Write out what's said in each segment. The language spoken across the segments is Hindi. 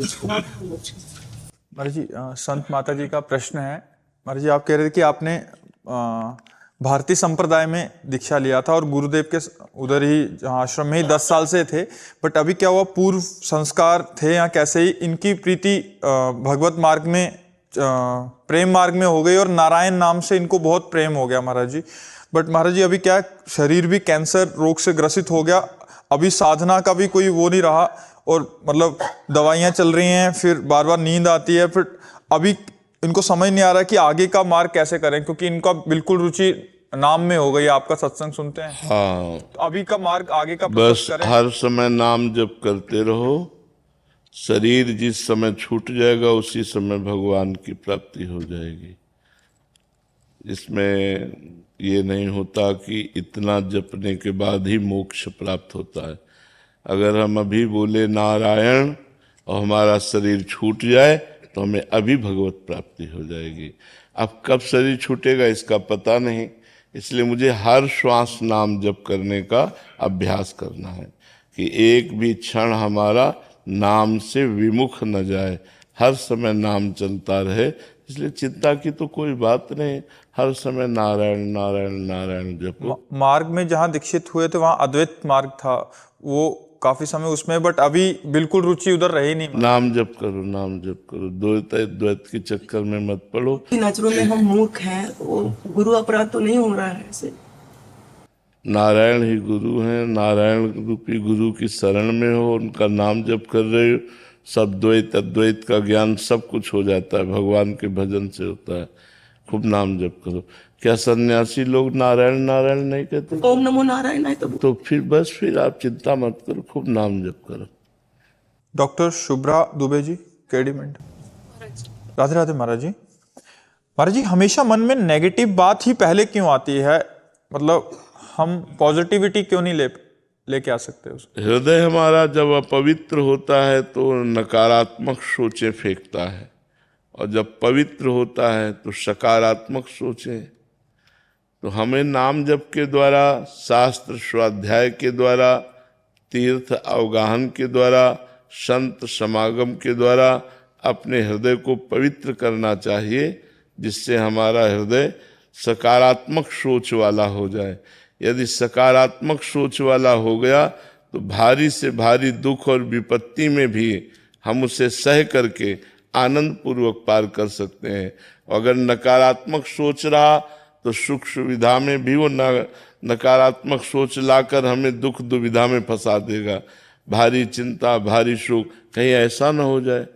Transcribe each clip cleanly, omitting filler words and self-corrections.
महाराज जी संत माता जी का प्रश्न है। महाराज जी आप कह रहे थे कि आपने भारतीय संप्रदाय में दीक्षा लिया था और गुरुदेव के उधर ही जहाँ आश्रम में ही 10 साल से थे, बट अभी क्या हुआ, पूर्व संस्कार थे या कैसे ही इनकी प्रीति भगवत मार्ग में प्रेम मार्ग में हो गई और नारायण नाम से इनको बहुत प्रेम हो गया महाराज जी। बट महाराज जी अभी क्या है, शरीर भी कैंसर रोग से ग्रसित हो गया, अभी साधना का भी कोई वो नहीं रहा और मतलब दवाइयाँ चल रही हैं, फिर बार बार नींद आती है, फिर अभी इनको समझ नहीं आ रहा कि आगे का मार्ग कैसे करें, क्योंकि इनका बिल्कुल रुचि नाम में हो गई। आपका सत्संग सुनते हैं हाँ, तो अभी का मार्ग आगे का बस करें। हर समय नाम जप करते रहो। शरीर जिस समय छूट जाएगा उसी समय भगवान की प्राप्ति हो जाएगी। इसमें ये नहीं होता कि इतना जपने के बाद ही मोक्ष प्राप्त होता है। अगर हम अभी बोले नारायण और हमारा शरीर छूट जाए तो हमें अभी भगवत प्राप्ति हो जाएगी। अब कब शरीर छूटेगा इसका पता नहीं, इसलिए मुझे हर श्वास नाम जप करने का अभ्यास करना है कि एक भी क्षण हमारा नाम से विमुख न जाए, हर समय नाम चलता रहे। इसलिए चिंता की तो कोई बात नहीं, हर समय नारायण नारायण नारायण जपो। मार्ग में जहाँ दीक्षित हुए थे वहाँ अद्वैत मार्ग था, वो काफी समय उसमें, बट अभी बिल्कुल रुचि उधर रही नहीं। नाम जप करो, नाम जप करो, द्वैत के चक्कर में मत पड़ो। नजरों में हम मूर्ख हैं, वो गुरु अपराध तो नहीं हो रहा है ऐसे। नारायण ही गुरु हैं, नारायण रूपी गुरु की शरण में हो, उनका नाम जप कर रहे हो, सब द्वैत अद्वैत का ज्ञान सब कुछ हो जाता है, भगवान के भजन से होता है। खूब नाम जप करो। क्या सन्यासी लोग नारायण नारायण नहीं कहते? ओम नमो नारायण है तो फिर बस फिर आप चिंता मत करो, खूब नाम जप करो। डॉक्टर शुभ्रा दुबे जी, केडीमेंट। राधे राधे महाराज जी। महाराज जी हमेशा मन में नेगेटिव बात ही पहले क्यों आती है, मतलब हम पॉजिटिविटी क्यों नहीं लेके आ सकते उसको? हृदय हमारा जब अपवित्र होता है तो नकारात्मक सोचें फेंकता है, और जब पवित्र होता है तो सकारात्मक सोचें। तो हमें नाम जप के द्वारा, शास्त्र स्वाध्याय के द्वारा, तीर्थ अवगाहन के द्वारा, संत समागम के द्वारा अपने हृदय को पवित्र करना चाहिए, जिससे हमारा हृदय सकारात्मक सोच वाला हो जाए। यदि सकारात्मक सोच वाला हो गया तो भारी से भारी दुख और विपत्ति में भी हम उसे सह करके आनंद पूर्वक पार कर सकते हैं। अगर नकारात्मक सोच रहा तो सुख सुविधा में भी वो नकारात्मक सोच लाकर हमें दुख दुविधा में फंसा देगा। भारी चिंता, भारी शोक, कहीं ऐसा ना हो जाए,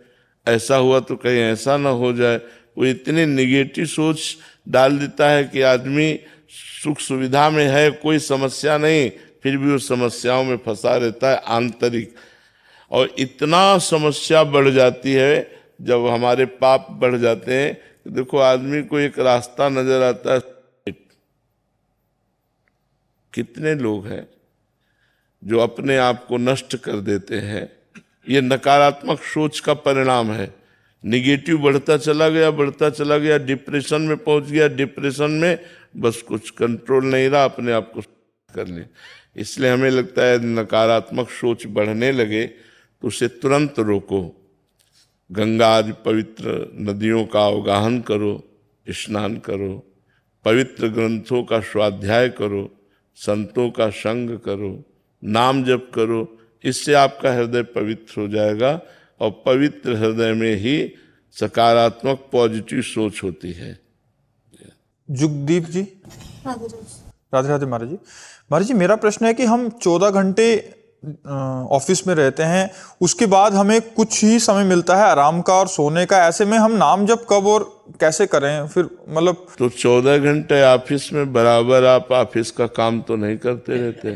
ऐसा हुआ तो कहीं ऐसा ना हो जाए, वो इतने निगेटिव सोच डाल देता है कि आदमी सुख सुविधा में है, कोई समस्या नहीं, फिर भी वो समस्याओं में फंसा रहता है आंतरिक। और इतना समस्या बढ़ जाती है जब हमारे पाप बढ़ जाते हैं। देखो आदमी को एक रास्ता नजर आता है, कितने लोग हैं जो अपने आप को नष्ट कर देते हैं। ये नकारात्मक सोच का परिणाम है। निगेटिव बढ़ता चला गया, डिप्रेशन में पहुंच गया, डिप्रेशन में बस कुछ कंट्रोल नहीं रहा, अपने आप को कर लिया। इसलिए हमें लगता है नकारात्मक सोच बढ़ने लगे तो उसे तुरंत रोको। गंगा आदि पवित्र नदियों का अवगाहन करो, स्नान करो, पवित्र ग्रंथों का स्वाध्याय करो, संतों का संग करो, नाम जप करो। इससे आपका हृदय पवित्र हो जाएगा, और पवित्र हृदय में ही सकारात्मक पॉजिटिव सोच होती है। जुगदीप जी। राधे राधे महाराज जी। महाराज जी मेरा प्रश्न है कि हम 14 घंटे ऑफिस में रहते हैं, उसके बाद हमें कुछ ही समय मिलता है आराम का और सोने का, ऐसे में हम नाम जप कब और कैसे करें फिर, मतलब? तो 14 घंटे ऑफिस में बराबर आप ऑफिस का काम तो नहीं करते रहते,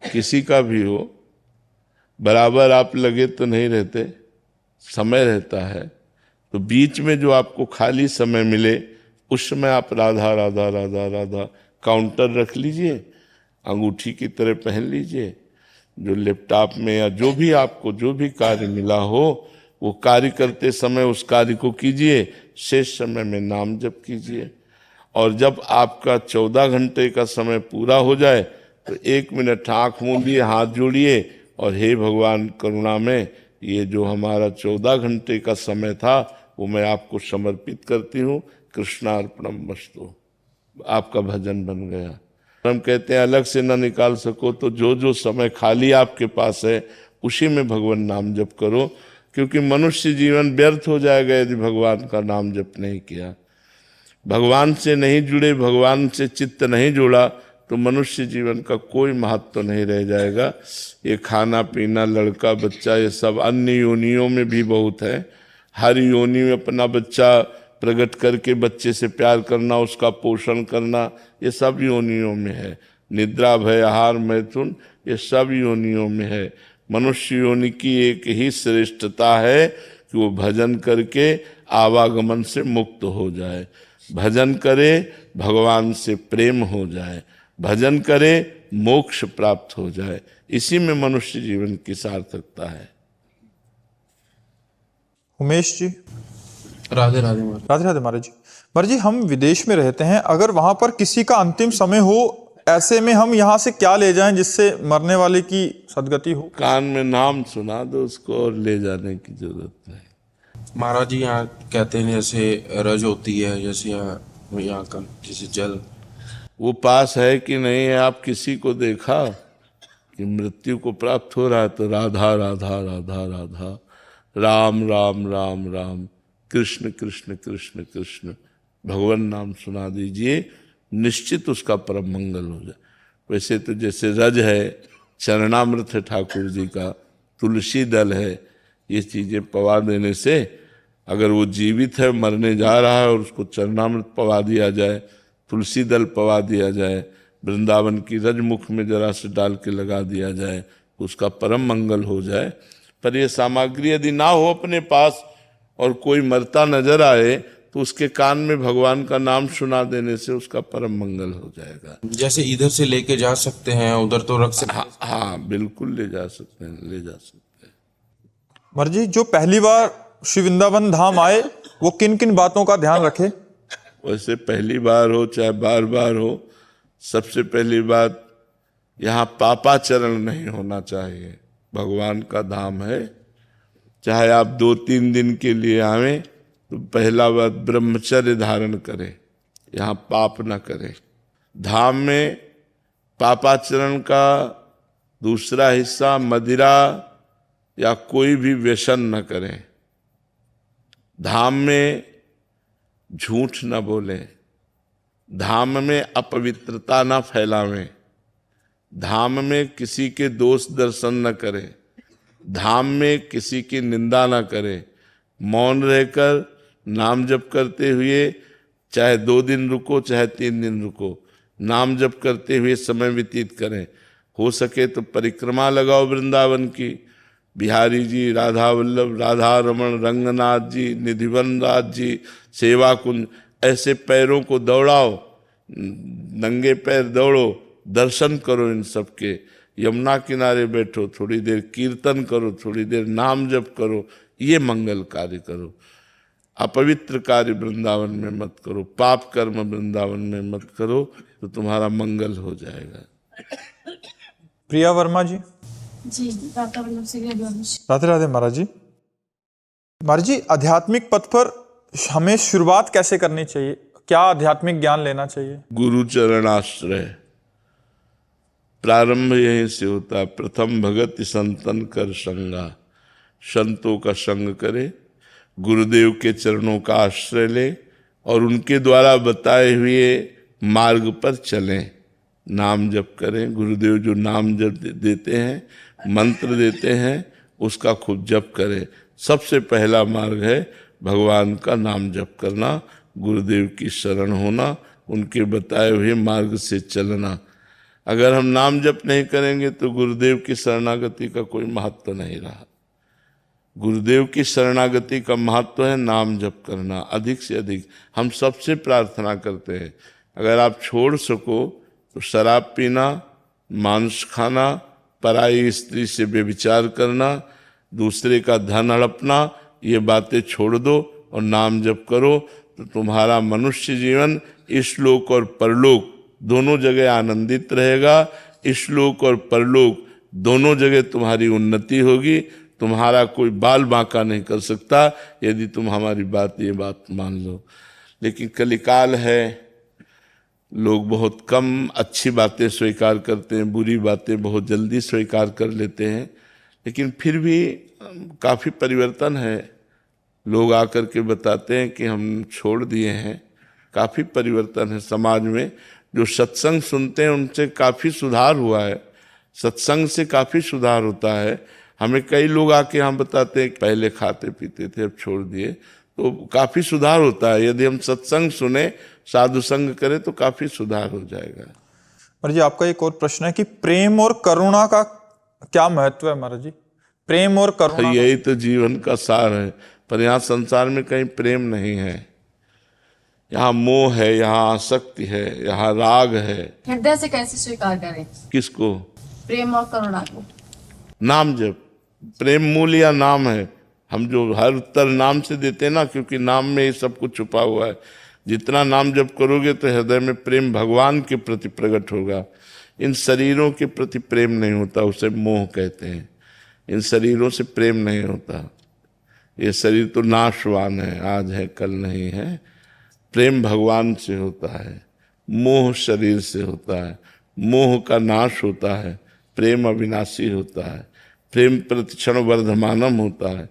किसी का भी हो, बराबर आप लगे तो नहीं रहते, समय रहता है। तो बीच में जो आपको खाली समय मिले उस समय आप राधा राधा राधा राधा काउंटर रख लीजिए, अंगूठी की तरह पहन लीजिए, जो लैपटॉप में या जो भी आपको जो भी कार्य मिला हो वो कार्य करते समय उस कार्य को कीजिए, शेष समय में नाम जप कीजिए। और जब आपका 14 घंटे का समय पूरा हो जाए तो 1 मिनट आँख मूंदिए, हाथ जोड़िए और हे भगवान करुणा में ये जो हमारा 14 घंटे का समय था वो मैं आपको समर्पित करती हूँ। कृष्णार्पणमस्तु। आपका भजन बन गया। हम कहते हैं अलग से ना निकाल सको तो जो समय खाली आपके पास है उसी में भगवान नाम जप करो, क्योंकि मनुष्य जीवन व्यर्थ हो जाएगा यदि भगवान का नाम जप नहीं किया। भगवान से नहीं जुड़े, भगवान से चित्त नहीं जुड़ा तो मनुष्य जीवन का कोई महत्व नहीं रह जाएगा। ये खाना पीना, लड़का बच्चा, ये सब अन्य योनियों में भी बहुत है। हर योनि में अपना बच्चा प्रकट करके बच्चे से प्यार करना, उसका पोषण करना, ये सब योनियों में है। निद्रा, भय, आहार, मैथुन, ये सब योनियों में है। मनुष्य योनि की एक ही श्रेष्ठता है कि वो भजन करके आवागमन से मुक्त हो जाए, भजन करे भगवान से प्रेम हो जाए, भजन करे मोक्ष प्राप्त हो जाए। इसी में मनुष्य जीवन की सार्थकता है। उमेश जी। राधे राधे महाराज। राधे राधे महाराज जी। महाराज जी, हम विदेश में रहते हैं, अगर वहां पर किसी का अंतिम समय हो, ऐसे में हम यहाँ से क्या ले जाएं जिससे मरने वाले की सदगति हो? कान में नाम सुना दो उसको और ले जाने की जरूरत नहीं। महाराज जी यहाँ कहते हैं जैसे रज होती है, जैसे यहाँ का जैसे जल, वो पास है कि नहीं है? आप किसी को देखा कि मृत्यु को प्राप्त हो रहा है तो राधा राधा राधा राधा, राम राम राम राम, कृष्ण कृष्ण कृष्ण कृष्ण, भगवान नाम सुना दीजिए, निश्चित उसका परम मंगल हो जाए। वैसे तो जैसे रज है, चरणामृत है ठाकुर जी का, तुलसी दल है, ये चीज़ें पवा देने से अगर वो जीवित है, मरने जा रहा है और उसको चरणामृत पवा दिया जाए, तुलसी दल पवा दिया जाए, वृंदावन की रजमुख में जरा से डाल के लगा दिया जाए, उसका परम मंगल हो जाए। पर ये सामग्री यदि ना हो अपने पास और कोई मरता नजर आए तो उसके कान में भगवान का नाम सुना देने से उसका परम मंगल हो जाएगा। जैसे इधर से लेके जा सकते हैं, उधर तो रख सकते हैं। हाँ बिल्कुल ले जा सकते हैं, ले जा सकते हैं। महाराज जी, जो पहली बार श्री वृंदावन धाम आए वो किन किन बातों का ध्यान रखे? वैसे पहली बार हो चाहे बार बार हो, सबसे पहली बात यहाँ पापाचरण नहीं होना चाहिए। भगवान का धाम है, चाहे आप 2-3 दिन के लिए आवें तो पहला बात ब्रह्मचर्य धारण करें, यहाँ पाप न करें। धाम में पापाचरण का दूसरा हिस्सा मदिरा या कोई भी व्यसन न करें। धाम में झूठ न बोलें, धाम में अपवित्रता न फैलावें, धाम में किसी के दोष दर्शन न करें, धाम में किसी की निंदा न करें। मौन रहकर नाम जप करते हुए चाहे 2 दिन रुको चाहे 3 दिन रुको, नाम जप करते हुए समय व्यतीत करें। हो सके तो परिक्रमा लगाओ वृंदावन की, बिहारी जी, राधा वल्लभ, राधा रमण, रंगनाथ जी, निधिवन राज जी, सेवा कुंज, ऐसे पैरों को दौड़ाओ, नंगे पैर दौड़ो, दर्शन करो इन सब के। यमुना किनारे बैठो, थोड़ी देर कीर्तन करो, थोड़ी देर नाम जप करो, ये मंगल कार्य करो। अपवित्र कार्य वृंदावन में मत करो, पाप कर्म वृंदावन में मत करो, तो तुम्हारा मंगल हो जाएगा। प्रिया वर्मा जी। जी, राधा वल्लभ से राधे राधे महाराज जी। महाराज जी, आध्यात्मिक पथ पर हमें शुरुआत कैसे करनी चाहिए? क्या आध्यात्मिक ज्ञान लेना चाहिए? गुरु चरणाश्रय, प्रारंभ यहीं से होता। प्रथम भगत संतन कर संगा, संतों का संग करे, गुरुदेव के चरणों का आश्रय ले और उनके द्वारा बताए हुए मार्ग पर चलें, नाम जप करें। गुरुदेव जो नाम जप देते हैं, मंत्र देते हैं, उसका खूब जप करें। सबसे पहला मार्ग है भगवान का नाम जप करना, गुरुदेव की शरण होना, उनके बताए हुए मार्ग से चलना। अगर हम नाम जप नहीं करेंगे तो गुरुदेव की शरणागति का कोई महत्व नहीं रहा। गुरुदेव की शरणागति का महत्व है नाम जप करना, अधिक से अधिक। हम सबसे प्रार्थना करते हैं अगर आप छोड़ सको तो शराब पीना, मांस खाना, पराई स्त्री से व्यभिचार करना, दूसरे का धन हड़पना, ये बातें छोड़ दो और नाम जप करो, तो तुम्हारा मनुष्य जीवन इस लोक और परलोक दोनों जगह आनंदित रहेगा। इस लोक और परलोक दोनों जगह तुम्हारी उन्नति होगी, तुम्हारा कोई बाल बांका नहीं कर सकता यदि तुम हमारी ये बात मान लो। लेकिन कलिकाल है, लोग बहुत कम अच्छी बातें स्वीकार करते हैं, बुरी बातें बहुत जल्दी स्वीकार कर लेते हैं। लेकिन फिर भी काफ़ी परिवर्तन है। लोग आकर के बताते हैं कि हम छोड़ दिए हैं, काफ़ी परिवर्तन है समाज में। जो सत्संग सुनते हैं उनसे काफ़ी सुधार हुआ है, सत्संग से काफ़ी सुधार होता है। हमें कई लोग आके हम बताते हैं कि पहले खाते पीते थे अब छोड़ दिए, तो काफ़ी सुधार होता है। यदि हम सत्संग सुने, साधु संग करें तो काफ़ी सुधार हो जाएगा। महाराज जी आपका एक और प्रश्न है कि प्रेम और करुणा का क्या महत्व है महाराज जी? प्रेम और करुणा यही तो जीवन का सार है। पर यहाँ संसार में कहीं प्रेम नहीं है, यहाँ मोह है, यहाँ आसक्ति है, यहाँ राग है। हृदय से कैसे स्वीकार करें किसको? प्रेम और करुणा को? नाम जप। प्रेम मूल या नाम है। हम जो हर उत्तर नाम से देते हैं ना, क्योंकि नाम में ही सब कुछ छुपा हुआ है। जितना नाम जप करोगे तो हृदय में प्रेम भगवान के प्रति प्रकट होगा। इन शरीरों के प्रति प्रेम नहीं होता, उसे मोह कहते हैं। इन शरीरों से प्रेम नहीं होता। ये शरीर तो नाशवान है, आज है कल नहीं है। प्रेम भगवान से होता है, मोह शरीर से होता है। मोह का नाश होता है, प्रेम अविनाशी होता है। प्रेम प्रतिक्षण वर्धमानम होता है,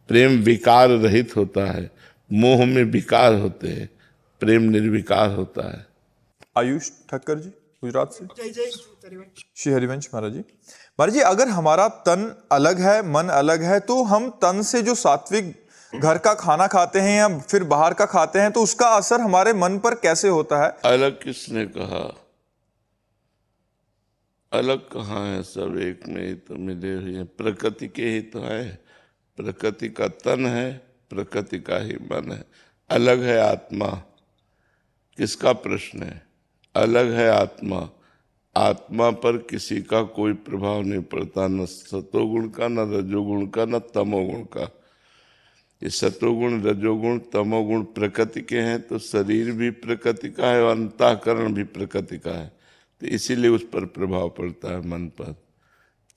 प्रेम विकार रहित होता है। मोह में विकार होते हैं, प्रेम निर्विकार होता है। आयुष ठक्कर जी गुजरात से। श्री हरिवंश महाराज जी। महाराज जी अगर हमारा तन अलग है, मन अलग है, तो हम तन से जो सात्विक घर का खाना खाते हैं या फिर बाहर का खाते हैं तो उसका असर हमारे मन पर कैसे होता है? अलग किसने कहा? अलग कहाँ है, सब एक में ही तो मिले हुए हैं। प्रकृति के ही तो है। प्रकृति का तन है, प्रकृति का ही मन है। अलग है आत्मा, किसका प्रश्न है? अलग है आत्मा। आत्मा पर किसी का कोई प्रभाव नहीं पड़ता, न सतोगुण का, न रजोगुण का, न तमोगुण का। ये सतोगुण रजोगुण तमोगुण प्रकृति के हैं, तो शरीर भी प्रकृति का है और अंतःकरण भी प्रकृति का है, तो इसीलिए उस पर प्रभाव पड़ता है मन पर।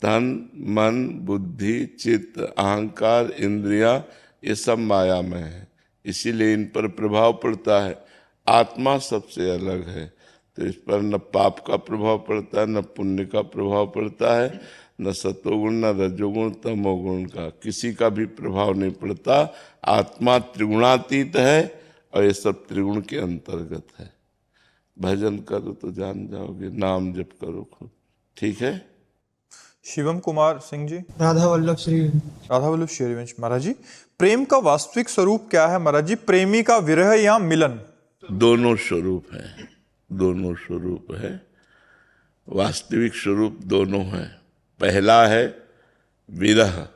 तन मन बुद्धि चित्त अहंकार इंद्रियां ये सब माया में है, इसीलिए इन पर प्रभाव पड़ता है। आत्मा सबसे अलग है, तो इस पर न पाप का प्रभाव पड़ता है, न पुण्य का प्रभाव पड़ता है, न सतोगुण न रजोगुण तमोगुण का किसी का भी प्रभाव नहीं पड़ता। आत्मा त्रिगुणातीत है और ये सब त्रिगुण के अंतर्गत है। भजन करो तो जान जाओगे, नाम जप करो खुद। ठीक है। शिवम कुमार सिंह जी। राधा वल्लभ श्री हरिवंश महाराज जी। प्रेम का वास्तविक स्वरूप क्या है महाराज जी? प्रेमी का विरह या मिलन? दोनों स्वरूप है, दोनों स्वरूप है। वास्तविक स्वरूप दोनों है। पहला है विरह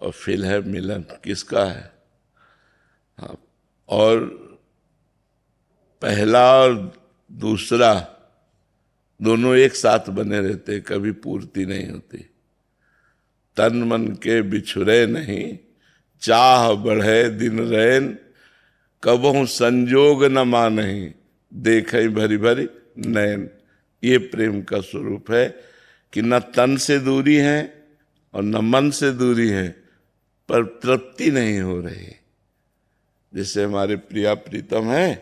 और फिर है मिलन। किसका है? हाँ, और पहला और दूसरा दोनों एक साथ बने रहते, कभी पूर्ति नहीं होती। तन मन के बिछुरे नहीं, चाह बढ़े दिन रैन, कबहु संजोग न मानहि, देखे भरी भरी नैन। ये प्रेम का स्वरूप है कि न तन से दूरी है और न मन से दूरी है, पर तृप्ति नहीं हो रही। जैसे हमारे प्रिया प्रीतम है,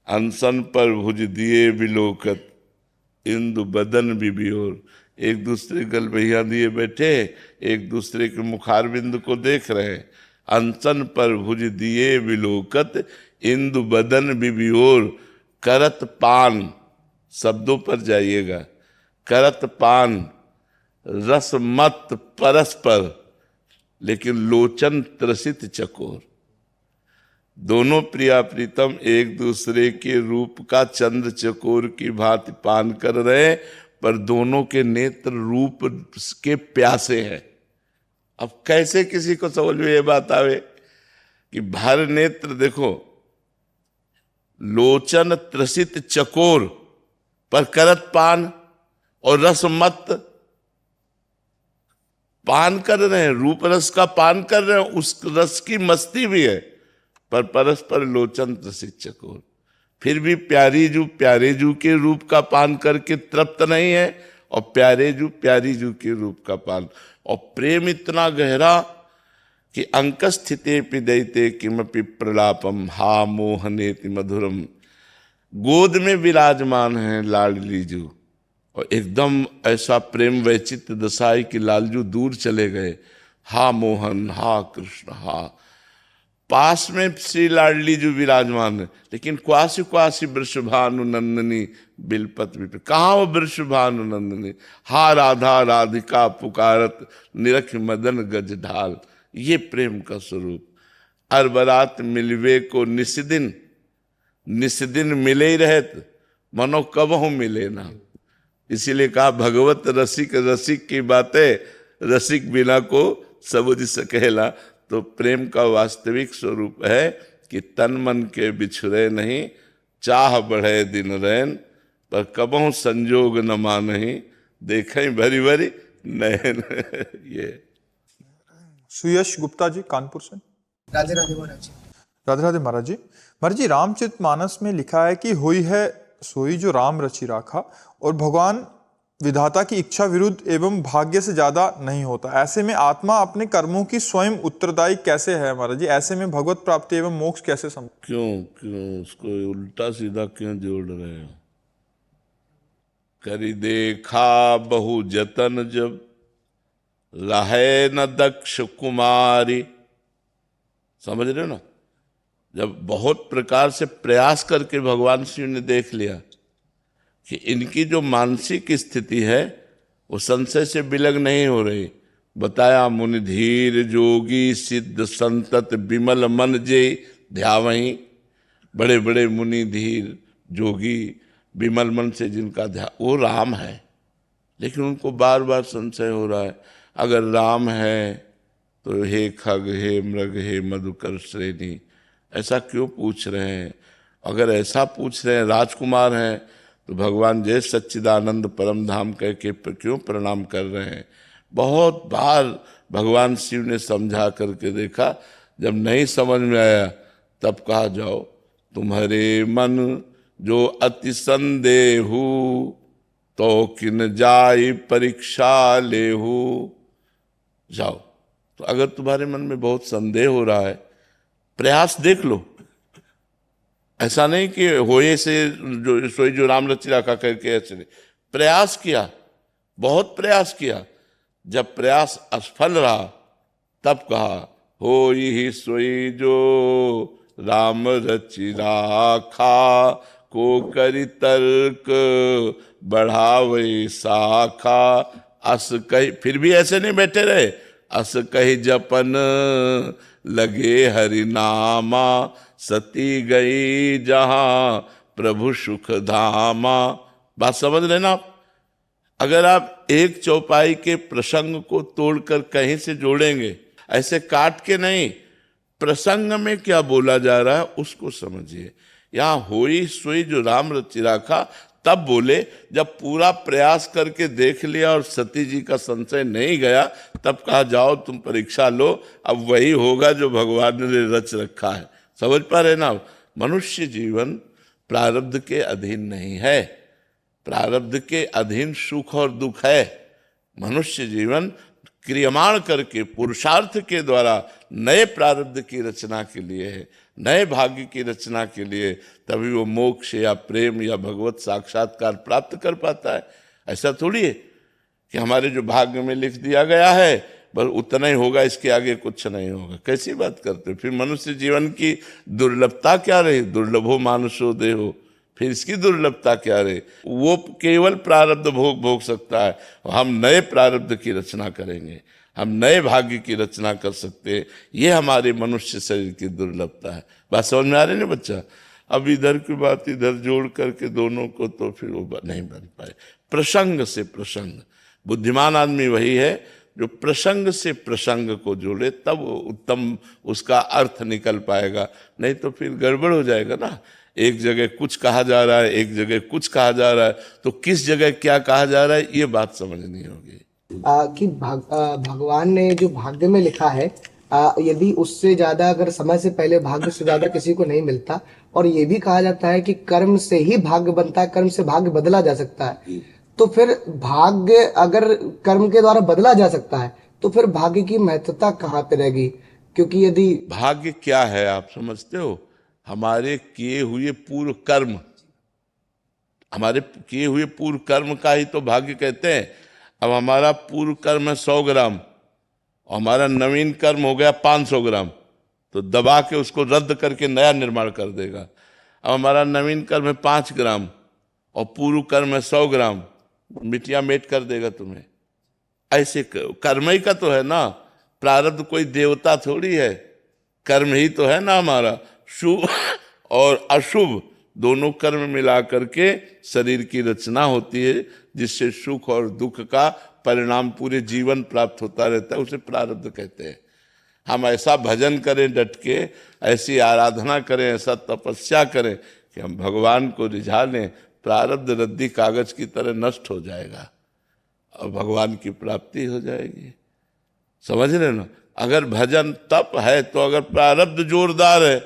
अनशन पर भुज दिए बिलोकत, इंदु बदन बिबियोर। एक दूसरे गलबैया दिए बैठे, एक दूसरे के मुखार बिंदु को देख रहे हैं। अनशन पर भुज दिए बिलोकत, इंदु बदन बिबियोर। करत पान, शब्दों पर जाइएगा। करत पान रस मत परस्पर, लेकिन लोचन त्रसित चकोर। दोनों प्रिया प्रीतम एक दूसरे के रूप का चंद्र चकोर की भांति पान कर रहे, पर दोनों के नेत्र रूप के प्यासे हैं। अब कैसे किसी को समझ में ये बात आवे कि भर नेत्र देखो, लोचन त्रसित चकोर, पर करत पान और रस मत पान कर रहे हैं, रूप रस का पान कर रहे हैं, उस रस की मस्ती भी है, पर परस्पर लोचन त्रसित चकोर। फिर भी प्यारे जू के रूप का पान करके तृप्त नहीं है, और प्यारी जू के रूप का पान। और प्रेम इतना गहरा कि अंक स्थिते पिदयते किमपि प्रलापम हा मोहनेति मधुरम। गोद में विराजमान है लाडली जू और एकदम ऐसा प्रेम वैचित्र दशाई कि लालजू दूर चले गए। हा मोहन हा कृष्ण हा, पास में श्री लाडली जो विराजमान है, लेकिन क्वासी क्वासी वृषभानु नंदनी बिलपत विप, कहाँ वो वृषभानु नंदनी। हा राधा राधिका पुकारत निरख मदन गज ढाल, ये प्रेम का स्वरूप। अरबरात मिलवे को निस्दिन, निस्दिन मिले ही रहत मनो कबहु मिले ना। इसीलिए कहा भगवत रसिक रसिक की बातें रसिक बिना को सबुझ सकेला। तो प्रेम का वास्तविक स्वरूप है कि तन मन के बिछुरे नहीं, चाह बढ़े दिन रैन पर कबहु संजोग न मानही, देखें भरी भरी नयन। ये सुयश गुप्ता जी कानपुर से। राधे राधे महाराज। राधे राधे महाराज जी। महाराज जी, रामचरितमानस में लिखा है कि होई है सोई जो राम रचि राखा, और भगवान विधाता की इच्छा विरुद्ध एवं भाग्य से ज्यादा नहीं होता। ऐसे में आत्मा अपने कर्मों की स्वयं उत्तरदायी कैसे है महाराज जी? ऐसे में भगवत प्राप्ति एवं मोक्ष कैसे संभव? क्यों उसको उल्टा सीधा क्यों जोड़ रहे हो? करी देखा बहु जतन जब लहे न दक्ष कुमारी। समझ रहे हो ना? जब बहुत प्रकार से प्रयास करके भगवान शिव ने देख लिया कि इनकी जो मानसिक स्थिति है वो संशय से विलग नहीं हो रही। बताया मुनि धीर जोगी सिद्ध संतत विमल मन जे ध्यावहीं। बड़े बड़े मुनि धीर जोगी विमल मन से जिनका ध्यान, वो राम है, लेकिन उनको बार बार संशय हो रहा है। अगर राम है तो हे खग हे मृग हे मधुकर श्रेणी, ऐसा क्यों पूछ रहे हैं? अगर ऐसा पूछ रहे हैं, राजकुमार हैं, तो भगवान जय सच्चिदानंद परम धाम कह के क्यों प्रणाम कर रहे हैं? बहुत बार भगवान शिव ने समझा करके देखा, जब नहीं समझ में आया तब कहा जाओ तुम्हारे मन जो अति संदेहु तो किन जाई परीक्षा लेहु। जाओ, तो अगर तुम्हारे मन में बहुत संदेह हो रहा है, प्रयास देख लो। ऐसा नहीं कि होए से जो सोई जो राम रचि राखा करके ऐसे नहीं, प्रयास किया, बहुत प्रयास किया। जब प्रयास असफल रहा तब कहा होई ही सोई जो राम रचि राखा, को करी तर्क बढ़ावे शाखा। अस कही, फिर भी ऐसे नहीं बैठे रहे, अस कही जपन लगे हरि नामा, सती गई जहां प्रभु सुख धामा। बात समझ लेना आप। अगर आप एक चौपाई के प्रसंग को तोड़कर कहीं से जोड़ेंगे, ऐसे काट के नहीं, प्रसंग में क्या बोला जा रहा है उसको समझिए। यहां होई सोई जो राम रचि राखा तब बोले जब पूरा प्रयास करके देख लिया और सती जी का संशय नहीं गया, तब कहा जाओ तुम परीक्षा लो, अब वही होगा जो भगवान ने रच रखा है। समझ पा रहे ना? मनुष्य जीवन प्रारब्ध के अधीन नहीं है, प्रारब्ध के अधीन सुख और दुख है। मनुष्य जीवन क्रियमाण करके पुरुषार्थ के द्वारा नए प्रारब्ध की रचना के लिए है, नए भाग्य की रचना के लिए, तभी वो मोक्ष या प्रेम या भगवत साक्षात्कार प्राप्त कर पाता है। ऐसा थोड़ी है कि हमारे जो भाग्य में लिख दिया गया है बस उतना ही होगा, इसके आगे कुछ नहीं होगा। कैसी बात करते हो? फिर मनुष्य जीवन की दुर्लभता क्या रही? दुर्लभो मानुषो देहो, फिर इसकी दुर्लभता क्या रही? वो केवल प्रारब्ध भोग सकता है, हम नए प्रारब्ध की रचना करेंगे, हम नए भाग्य की रचना कर सकते हैं। ये हमारे मनुष्य शरीर की दुर्लभता है। बात समझ में आ रही है ना बच्चा? अब इधर की बात इधर जोड़ करके दोनों को तो फिर वो नहीं बन पाए। प्रसंग से प्रसंग, बुद्धिमान आदमी वही है जो प्रसंग से प्रसंग को जोड़े, तब उत्तम उसका अर्थ निकल पाएगा। नहीं तो फिर गड़बड़ हो जाएगा ना। एक जगह कुछ कहा जा रहा है, एक जगह कुछ कहा जा रहा है, तो किस जगह क्या कहा जा रहा है ये बात समझनी होगी। कि भगवान ने जो भाग्य में लिखा है, यदि उससे ज्यादा अगर समय से पहले भाग्य से ज्यादा किसी को नहीं मिलता, और ये भी कहा जाता है कि कर्म से ही भाग्य बनता है, कर्म से भाग्य बदला जा सकता है, तो फिर भाग्य अगर कर्म के द्वारा बदला जा सकता है तो फिर भाग्य की महत्वता कहाँ पे रहेगी? क्योंकि यदि भाग्य क्या है आप समझते हो? हमारे किए हुए पूर्व कर्म, हमारे किए हुए पूर्व कर्म का ही तो भाग्य कहते हैं। अब हमारा पूर्व कर्म है 100 ग्राम और हमारा नवीन कर्म हो गया 500 ग्राम, तो दबा के उसको रद्द करके नया निर्माण कर देगा। अब हमारा नवीन कर्म है 5 ग्राम और पूर्व कर्म है 100 ग्राम, मिटिया मेट कर देगा तुम्हें। ऐसे कर्म ही का तो है ना, प्रारब्ध कोई देवता थोड़ी है, कर्म ही तो है ना हमारा। शुभ और अशुभ दोनों कर्म मिला करके शरीर की रचना होती है, जिससे सुख और दुख का परिणाम पूरे जीवन प्राप्त होता रहता है, उसे प्रारब्ध कहते हैं। हम ऐसा भजन करें डट के, ऐसी आराधना करें, ऐसा तपस्या करें कि हम भगवान को रिझा लें, प्रारब्ध रद्दी कागज की तरह नष्ट हो जाएगा और भगवान की प्राप्ति हो जाएगी। समझ रहे ना? अगर भजन तप है तो अगर प्रारब्ध जोरदार है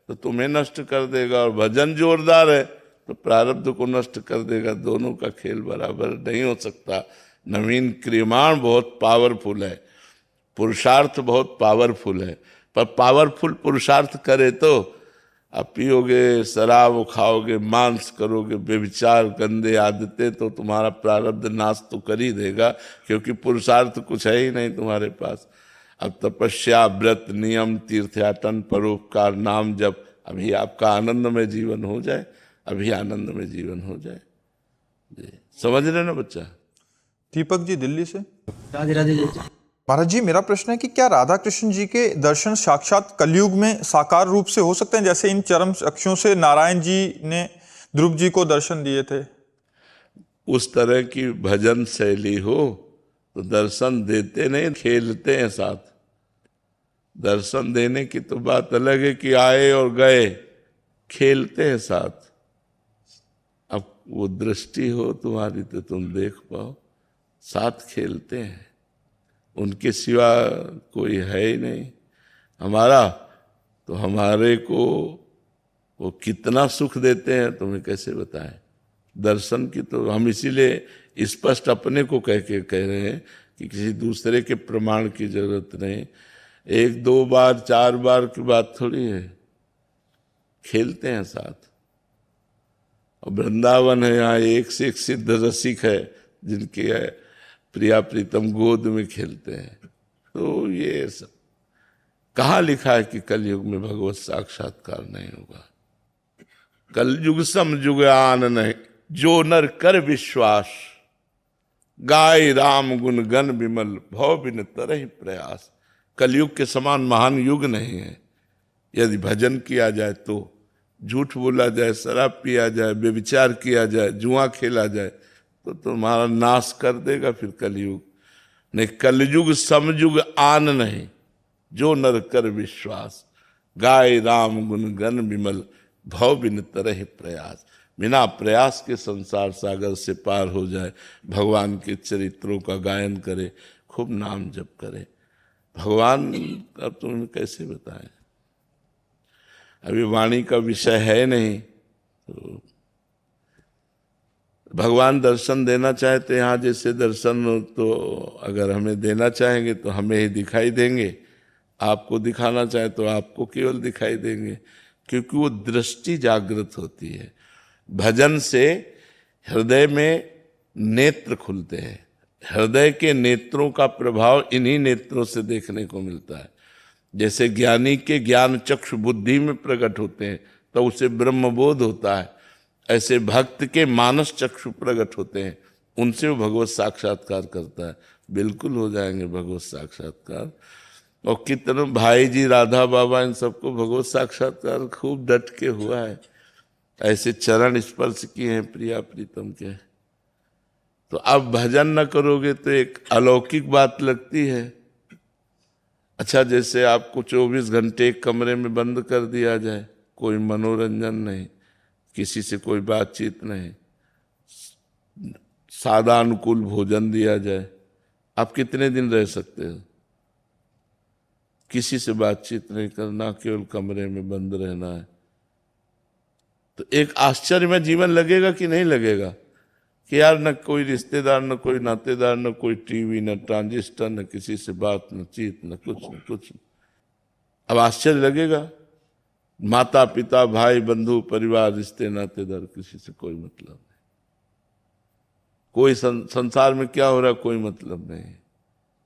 तो तुम्हें नष्ट कर देगा, और भजन जोरदार है तो प्रारब्ध को नष्ट कर देगा। दोनों का खेल बराबर नहीं हो सकता। नवीन क्रियमाण बहुत पावरफुल है, पुरुषार्थ बहुत पावरफुल है, पर पावरफुल पुरुषार्थ करे तो आप पियोगे, शराब खाओगे, मांस करोगे, व्यभिचार, गंदे आदतें, तो तुम्हारा प्रारब्ध नाश तो कर ही देगा, क्योंकि पुरुषार्थ कुछ है ही नहीं तुम्हारे पास। अब तपस्या, व्रत, नियम, तीर्थयाटन, परोपकार, नाम जप, अभी आपका आनंदमय जीवन हो जाए, अभी आनंदमय जीवन हो जाए। जी समझ रहे ना बच्चा? दीपक जी दिल्ली से। राधे राधे जी। महाराज जी, मेरा प्रश्न है कि क्या राधा कृष्ण जी के दर्शन साक्षात कलयुग में साकार रूप से हो सकते हैं, जैसे इन चरम अक्षों से नारायण जी ने ध्रुव जी को दर्शन दिए थे? उस तरह की भजन शैली हो तो दर्शन देते नहीं, खेलते हैं साथ। दर्शन देने की तो बात अलग है कि आए और गए, खेलते हैं साथ। अब वो दृष्टि हो तुम्हारी तो तुम देख पाओ, साथ खेलते हैं, उनके सिवा कोई है ही नहीं हमारा। तो हमारे को वो कितना सुख देते हैं तुम्हें कैसे बताएं। दर्शन की तो हम इसीलिए स्पष्ट अपने को कह रहे हैं कि किसी दूसरे के प्रमाण की जरूरत नहीं। 1 2 बार 4 बार की बात थोड़ी है, खेलते हैं साथ। और वृंदावन है, यहाँ एक से एक सिद्ध रसिक है जिनके प्रिया प्रीतम गोद में खेलते हैं। तो ये सब कहाँ लिखा है कि कलयुग में भगवत साक्षात्कार नहीं होगा? कलयुग समयुग आन नहीं, जो नर कर विश्वास, गाय राम गुण गण विमल, भव बिन तरहि प्रयास। कलयुग के समान महान युग नहीं है। यदि भजन किया जाए तो, झूठ बोला जाए, शराब पिया जाए, व्यभिचार किया जाए, जुआ खेला जाए, तो तुम्हारा नाश कर देगा फिर कलयुग। नहीं, कलयुग समयुग आन नहीं, जो नर कर विश्वास, गाय राम गुण गण विमल, भव बिन तरहि प्रयास। बिना प्रयास के संसार सागर से पार हो जाए, भगवान के चरित्रों का गायन करे, खूब नाम जप करे। भगवान अब तुम्हें कैसे बताएं, अभी वाणी का विषय है नहीं। तो भगवान दर्शन देना चाहते, यहाँ जैसे दर्शन तो अगर हमें देना चाहेंगे तो हमें ही दिखाई देंगे, आपको दिखाना चाहे तो आपको केवल दिखाई देंगे, क्योंकि वो दृष्टि जागृत होती है। भजन से हृदय में नेत्र खुलते हैं, हृदय के नेत्रों का प्रभाव इन्हीं नेत्रों से देखने को मिलता है। जैसे ज्ञानी के ज्ञान चक्षु बुद्धि में प्रकट होते हैं तो उसे ब्रह्मबोध होता है, ऐसे भक्त के मानस चक्षु प्रकट होते हैं, उनसे वो भगवत साक्षात्कार करता है। बिल्कुल हो जाएंगे भगवत साक्षात्कार। और कितने भाई जी, राधा बाबा, इन सबको भगवत साक्षात्कार खूब डट के हुआ है, ऐसे चरण स्पर्श किए हैं प्रिया प्रीतम के। तो अब भजन न करोगे तो एक अलौकिक बात लगती है। अच्छा, जैसे आपको 24 घंटे एक कमरे में बंद कर दिया जाए, कोई मनोरंजन नहीं, किसी से कोई बातचीत नहीं, सादा अनुकूल भोजन दिया जाए, आप कितने दिन रह सकते हो? किसी से बातचीत नहीं करना, केवल कमरे में बंद रहना है। तो एक आश्चर्यमय जीवन लगेगा कि नहीं लगेगा? कि यार न कोई रिश्तेदार, न कोई नातेदार, न कोई टीवी, न ट्रांजिस्टर, न किसी से बात, न चीत, न कुछ। अब आश्चर्य लगेगा, माता पिता भाई बंधु परिवार रिश्ते नातेदार, किसी से कोई मतलब नहीं। कोई संसार में क्या हो रहा है कोई मतलब नहीं।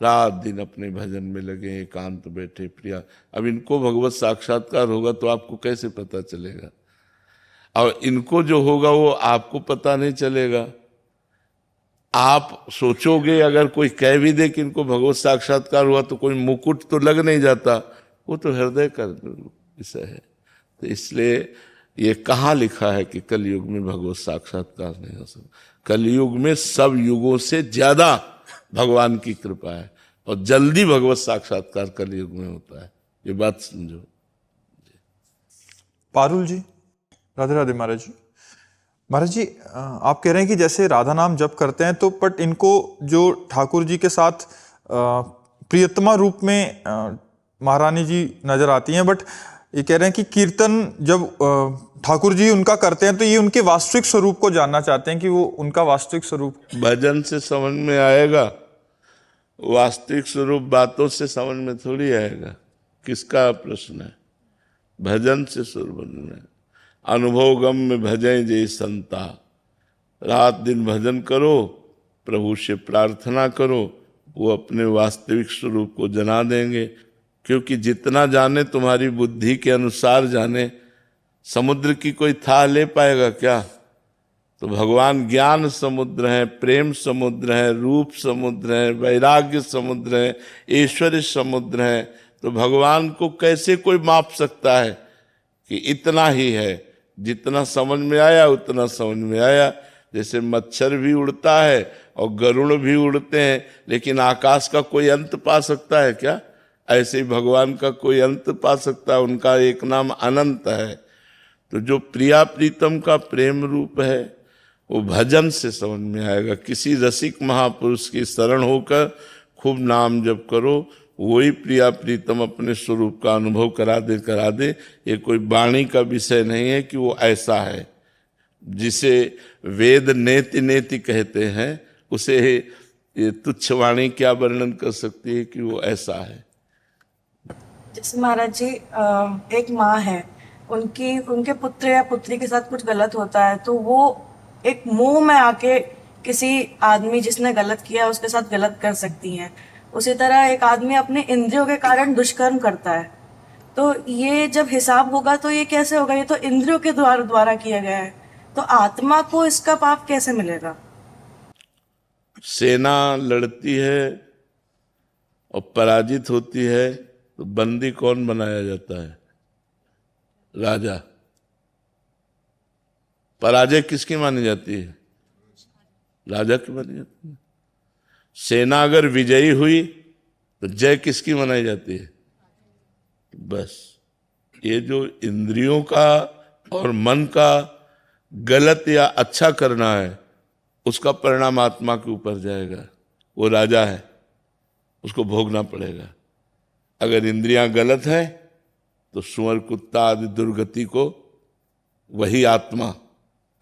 रात दिन अपने भजन में लगे, एकांत बैठे प्रिया। अब इनको भगवत साक्षात्कार होगा तो आपको कैसे पता चलेगा? और इनको जो होगा वो आपको पता नहीं चलेगा। आप सोचोगे, अगर कोई कह भी दे कि इनको भगवत साक्षात्कार हुआ तो कोई मुकुट तो लग नहीं जाता, वो तो हृदय का विषय है। तो इसलिए ये कहाँ लिखा है कि कलयुग में भगवत साक्षात्कार नहीं हो सकता? कलयुग में सब युगों से ज्यादा भगवान की कृपा है और जल्दी भगवत साक्षात्कार कलयुग में होता है। ये बात समझो। पारुल जी, राधे राधे महाराज जी। महाराज जी, आप कह रहे हैं कि जैसे राधा नाम जप करते हैं तो बट इनको जो ठाकुर जी के साथ प्रियतमा रूप में महारानी जी नजर आती हैं, बट ये कह रहे हैं कि कीर्तन जब ठाकुर जी उनका करते हैं तो ये उनके वास्तविक स्वरूप को जानना चाहते हैं कि वो उनका वास्तविक स्वरूप। भजन से समझ में आएगा, वास्तविक स्वरूप बातों से समझ में थोड़ी आएगा। किसका प्रश्न है? भजन से स्वरूप में अनुभव गम में भजें जय संता। रात दिन भजन करो, प्रभु से प्रार्थना करो, वो अपने वास्तविक स्वरूप को जना देंगे। क्योंकि जितना जाने तुम्हारी बुद्धि के अनुसार जाने। समुद्र की कोई था ले पाएगा क्या? तो भगवान ज्ञान समुद्र है, प्रेम समुद्र है, रूप समुद्र है, वैराग्य समुद्र है, ऐश्वर्य समुद्र है। तो भगवान को कैसे कोई माप सकता है कि इतना ही है? जितना समझ में आया उतना समझ में आया। जैसे मच्छर भी उड़ता है और गरुड़ भी उड़ते हैं, लेकिन आकाश का कोई अंत पा सकता है क्या? ऐसे ही भगवान का कोई अंत पा सकता है? उनका एक नाम अनंत है। तो जो प्रिया प्रीतम का प्रेम रूप है वो भजन से समझ में आएगा। किसी रसिक महापुरुष की शरण होकर खूब नाम जप करो, वही प्रिया प्रीतम अपने स्वरूप का अनुभव करा दे। ये कोई वाणी का विषय नहीं है कि वो ऐसा है। जिसे वेद नेति नेति कहते हैं, उसे ये तुच्छ वाणी क्या वर्णन कर सकती है कि वो ऐसा है। जैसे महाराज जी, एक माँ है, उनके पुत्र या पुत्री के साथ कुछ गलत होता है तो वो एक मोह में आके किसी आदमी जिसने गलत किया उसके साथ गलत कर सकती हैं। उसी तरह एक आदमी अपने इंद्रियों के कारण दुष्कर्म करता है। तो ये जब हिसाब होगा तो ये कैसे होगा? ये तो इंद्रियों के द्वारा किया गया है, तो आत्मा को इसका पाप कैसे मिलेगा? सेना लड़ती है और पराजित होती है तो बंदी कौन बनाया जाता है? राजा। पराजय किसकी मानी जाती है? राजा की मानी जाती है। सेना अगर विजयी हुई तो जय किसकी मनाई जाती है? बस ये जो इंद्रियों का और मन का गलत या अच्छा करना है, उसका परिणाम आत्मा के ऊपर जाएगा। वो राजा है, उसको भोगना पड़ेगा। अगर इंद्रियां गलत है तो सुअर कुत्ता आदि दुर्गति को वही आत्मा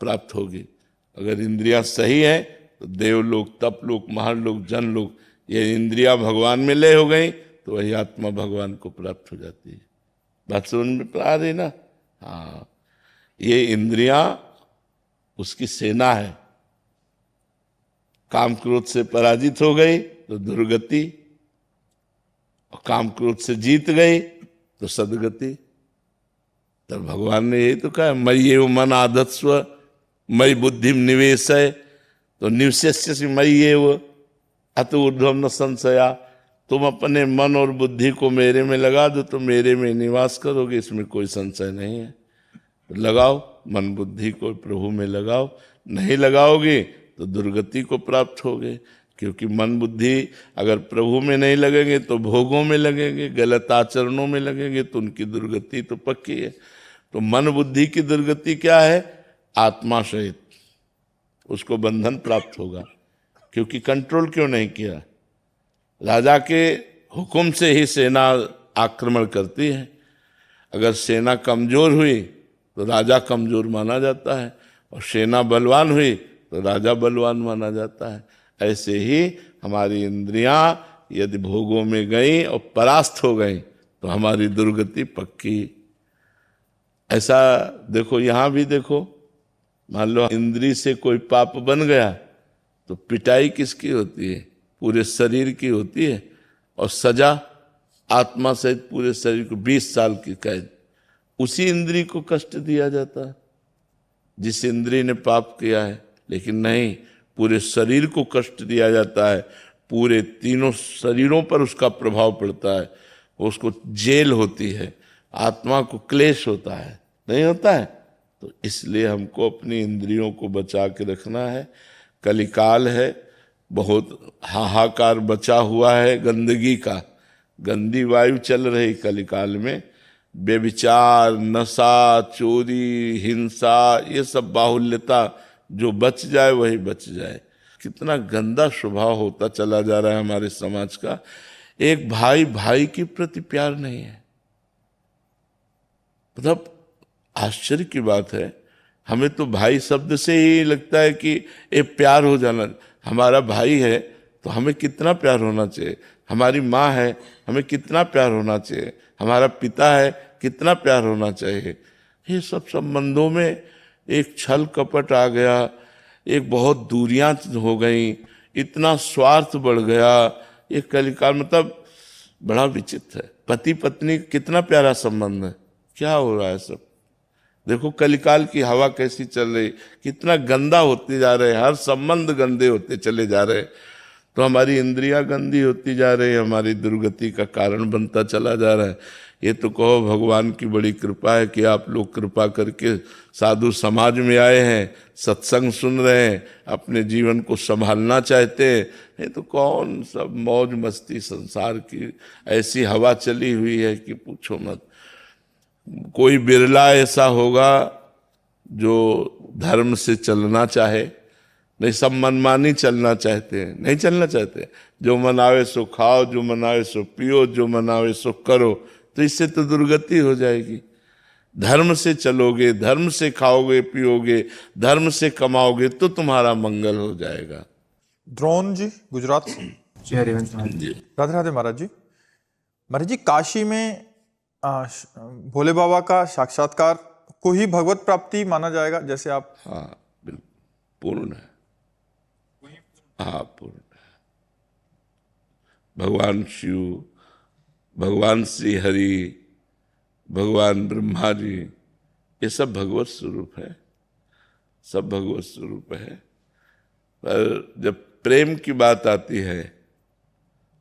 प्राप्त होगी। अगर इंद्रियां सही है तो देवलोक, तपलोक, महालोक, जनलोक, ये इंद्रियां भगवान में लय हो गई तो वही आत्मा भगवान को प्राप्त हो जाती है। बात समझ में आ रही ना? हाँ, ये इंद्रियां उसकी सेना है। काम क्रोध से पराजित हो गई तो दुर्गति, और काम क्रोध से जीत गई तो सदगति। तब भगवान ने यही तो कहा, मयि एव मन आधत्स्व मयि बुद्धिम निवेशय। तो निवशेष्यसि मयि एव अत ऊर्ध्वं न संशया। तुम अपने मन और बुद्धि को मेरे में लगा दो तो मेरे में निवास करोगे, इसमें कोई संशय नहीं है। तो लगाओ मन बुद्धि को प्रभु में लगाओ। नहीं लगाओगे तो दुर्गति को प्राप्त होगे। क्योंकि मन बुद्धि अगर प्रभु में नहीं लगेंगे तो भोगों में लगेंगे, गलत आचरणों में लगेंगे, तो उनकी दुर्गति तो पक्की है। तो मन बुद्धि की दुर्गति क्या है? आत्मा सहित उसको बंधन प्राप्त होगा। क्योंकि कंट्रोल क्यों नहीं किया? राजा के हुक्म से ही सेना आक्रमण करती है। अगर सेना कमजोर हुई तो राजा कमजोर माना जाता है, और सेना बलवान हुई तो राजा बलवान माना जाता है। ऐसे ही हमारी इंद्रियां यदि भोगों में गई और परास्त हो गई तो हमारी दुर्गति पक्की। ऐसा देखो, यहां भी देखो, मान लो इंद्री से कोई पाप बन गया तो पिटाई किसकी होती है? पूरे शरीर की होती है, और सजा आत्मा सहित पूरे शरीर को 20 साल की कैद। उसी इंद्री को कष्ट दिया जाता है जिस इंद्री ने पाप किया है, लेकिन नहीं, पूरे शरीर को कष्ट दिया जाता है, पूरे तीनों शरीरों पर उसका प्रभाव पड़ता है, उसको जेल होती है, आत्मा को क्लेश होता है, नहीं होता है? तो इसलिए हमको अपनी इंद्रियों को बचा के रखना है। कलिकाल है, बहुत हाहाकार बचा हुआ है गंदगी का, गंदी वायु चल रही कलिकाल में। बेविचार, नशा, चोरी, हिंसा, ये सब बाहुल्यता, जो बच जाए वही बच जाए। कितना गंदा स्वभाव होता चला जा रहा है हमारे समाज का। एक भाई भाई के प्रति प्यार नहीं है। मतलब आश्चर्य की बात है, हमें तो भाई शब्द से ही लगता है कि ये प्यार हो जाना। हमारा भाई है तो हमें कितना प्यार होना चाहिए, हमारी माँ है हमें कितना प्यार होना चाहिए, हमारा पिता है कितना प्यार होना चाहिए। ये सब संबंधों में एक छल कपट आ गया, एक बहुत दूरियां हो गई, इतना स्वार्थ बढ़ गया। ये कलिकाल मतलब बड़ा विचित्र है। पति पत्नी कितना प्यारा संबंध है, क्या हो रहा है सब? देखो कलिकाल की हवा कैसी चल रही, कितना गंदा होते जा रहे, हर संबंध गंदे होते चले जा रहे। तो हमारी इंद्रियां गंदी होती जा रही, हमारी दुर्गति का कारण बनता चला जा रहा है। ये तो कहो भगवान की बड़ी कृपा है कि आप लोग कृपा करके साधु समाज में आए हैं, सत्संग सुन रहे हैं, अपने जीवन को संभालना चाहते हैं। ये तो कौन सब मौज मस्ती संसार की ऐसी हवा चली हुई है कि पूछो मत। कोई बिरला ऐसा होगा जो धर्म से चलना चाहे, नहीं सब मनमानी चलना चाहते हैं, नहीं चलना चाहते। जो मनावे सो खाओ, जो मनावे सो पियो, जो मनावे सो करो, तो इससे तो दुर्गति हो जाएगी। धर्म से चलोगे, धर्म से खाओगे पियोगे, धर्म से कमाओगे तो तुम्हारा मंगल हो जाएगा। द्रोण जी गुजरात से। जी हरिवंश महाराज। जी राधे राधे महाराज जी। महाराज जी, काशी में भोले बाबा का साक्षात्कार को ही भगवत प्राप्ति माना जाएगा, जैसे आप? हाँ बिल्कुल, पूर्ण है। हाँ पूर्ण है। भगवान शिव, भगवान श्री हरि, भगवान ब्रह्मा जी, ये सब भगवत स्वरूप है, सब भगवत स्वरूप है। पर जब प्रेम की बात आती है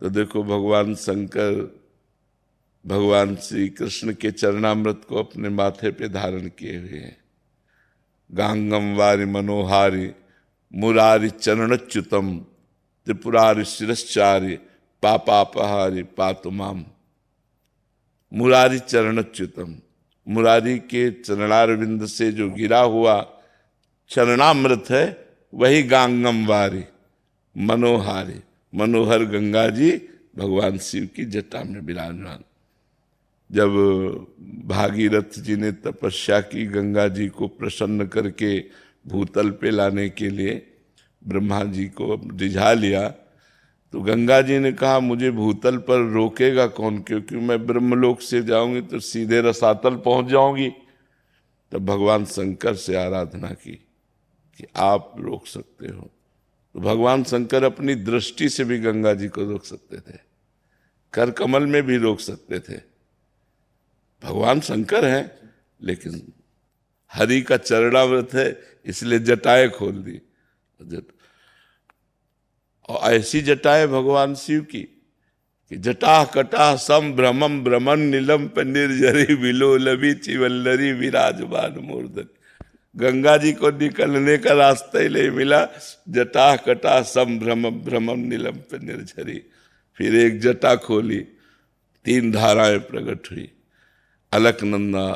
तो देखो भगवान शंकर भगवान श्री कृष्ण के चरणामृत को अपने माथे पे धारण किए हुए हैं। गांगम वारि मनोहारि मुरारि चरणच्युतम त्रिपुरारि शिरश्चारि पापापहारि पातु माम। मुरारी चरणच्युतम, मुरारी के चरणारविंद से जो गिरा हुआ चरणामृत है वही गांगम वारी मनोहारी। मनोहर गंगा जी भगवान शिव की जटा में विराजमान। जब भागीरथ जी ने तपस्या की गंगा जी को प्रसन्न करके भूतल पे लाने के लिए ब्रह्मा जी को रिझा लिया, तो गंगा जी ने कहा मुझे भूतल पर रोकेगा कौन, क्योंकि मैं ब्रह्मलोक से जाऊंगी तो सीधे रसातल पहुंच जाऊंगी। तब भगवान शंकर से आराधना की कि आप रोक सकते हो। तो भगवान शंकर अपनी दृष्टि से भी गंगा जी को रोक सकते थे, कर कमल में भी रोक सकते थे। भगवान शंकर हैं, लेकिन हरि का चरणामृत है इसलिए जटाएं खोल दी। और ऐसी जटाएं भगवान शिव की कि जटा कटा सम भ्रमम भ्रमण नीलम पर निर्जरी विलोलभी चिवल्लरी विराजमान मूर्धन। गंगा जी को निकलने का रास्ता ही नहीं मिला। जटा कटा सम भ्रमम भ्रमम नीलम पर निर्जरी, फिर एक जटा खोली, 3 धाराएं प्रकट हुई, अलकनंदा,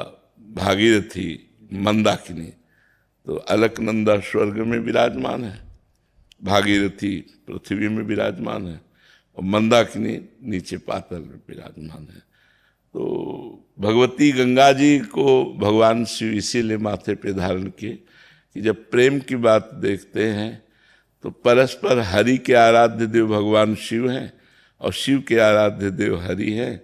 भागीरथी, मंदाकिनी। तो अलकनंदा स्वर्ग में विराजमान है, भागीरथी पृथ्वी में विराजमान है, और मंदाकिनी नीचे पाताल में विराजमान है। तो भगवती गंगा जी को भगवान शिव इसीलिए माथे पे धारण किए कि जब प्रेम की बात देखते हैं तो परस्पर हरि के आराध्य देव भगवान शिव हैं और शिव के आराध्य देव हरि हैं।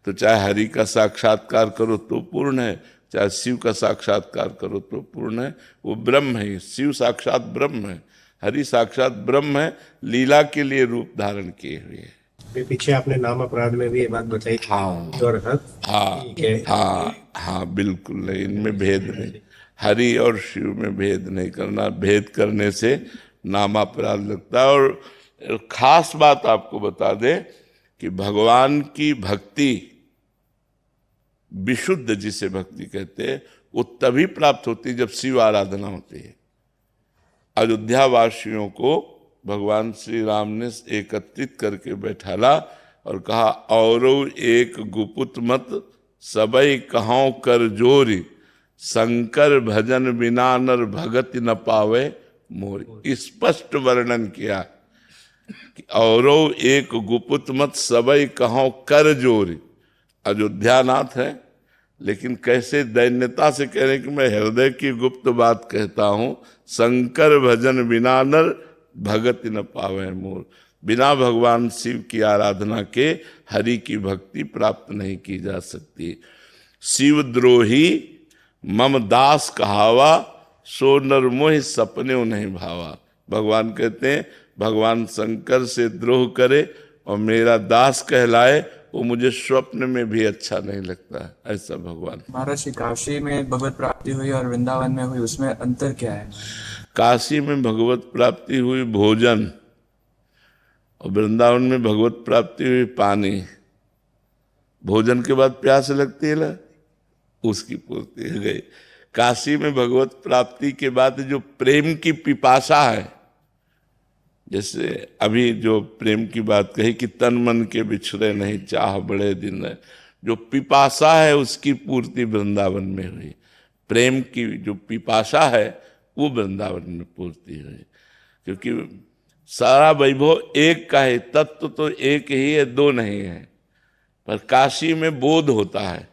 तो चाहे हरि का साक्षात्कार करो तो पूर्ण है, चाहे शिव का साक्षात्कार करो तो पूर्ण है। वो ब्रह्म है, शिव साक्षात ब्रह्म है, हरि साक्षात ब्रह्म है, लीला के लिए रूप धारण किए हुए हैं। अभी पीछे आपने नाम अपराध में भी ये बात बताई थी। हाँ और हद हाँ ठीक है। हाँ हाँ बिल्कुल नहीं, इनमें भेद नहीं, हरि और शिव में भेद नहीं करना। भेद करने से नामापराध लगता है। और खास बात आपको बता दें कि भगवान की भक्ति विशुद्ध, जिसे भक्ति कहते हैं, वो तभी प्राप्त होती है जब शिव आराधना होती है। अयोध्या वासियों को भगवान श्री राम ने एकत्रित करके बैठाला और कहा, औरो एक गुपुत मत सबई कहां कर जोरी, शंकर भजन बिना नर भगति न पावे मोरी। स्पष्ट वर्णन किया कि औरो एक गुपुत मत सबई कहां कर जोरी। अयोध्यानाथ है, लेकिन कैसे दैन्यता से कह रहे हैं कि मैं हृदय की गुप्त बात कहता हूं, शंकर भजन बिना नर भगति न पावे मोर। बिना भगवान शिव की आराधना के हरि की भक्ति प्राप्त नहीं की जा सकती। शिव द्रोही मम दास कहावा, सो नर मोह सपने नहीं भावा। भगवान कहते हैं भगवान शंकर से द्रोह करे और मेरा दास कहलाए, वो मुझे स्वप्न में भी अच्छा नहीं लगता है। ऐसा भगवान। महाराज, काशी में भगवत प्राप्ति हुई और वृंदावन में हुई, उसमें अंतर क्या है? काशी में भगवत प्राप्ति हुई भोजन और वृंदावन में भगवत प्राप्ति हुई पानी। भोजन के बाद प्यास लगती है ना, उसकी पूर्ति हो गई। काशी में भगवत प्राप्ति के बाद जो प्रेम की पिपासा है, जैसे अभी जो प्रेम की बात कही कि तन मन के बिछड़े नहीं चाह बड़े दिन है, जो पिपासा है उसकी पूर्ति वृंदावन में हुई। प्रेम की जो पिपासा है वो वृंदावन में पूर्ति हुई, क्योंकि सारा वैभव एक का है, तत्व तो एक ही है, दो नहीं है। पर काशी में बोध होता है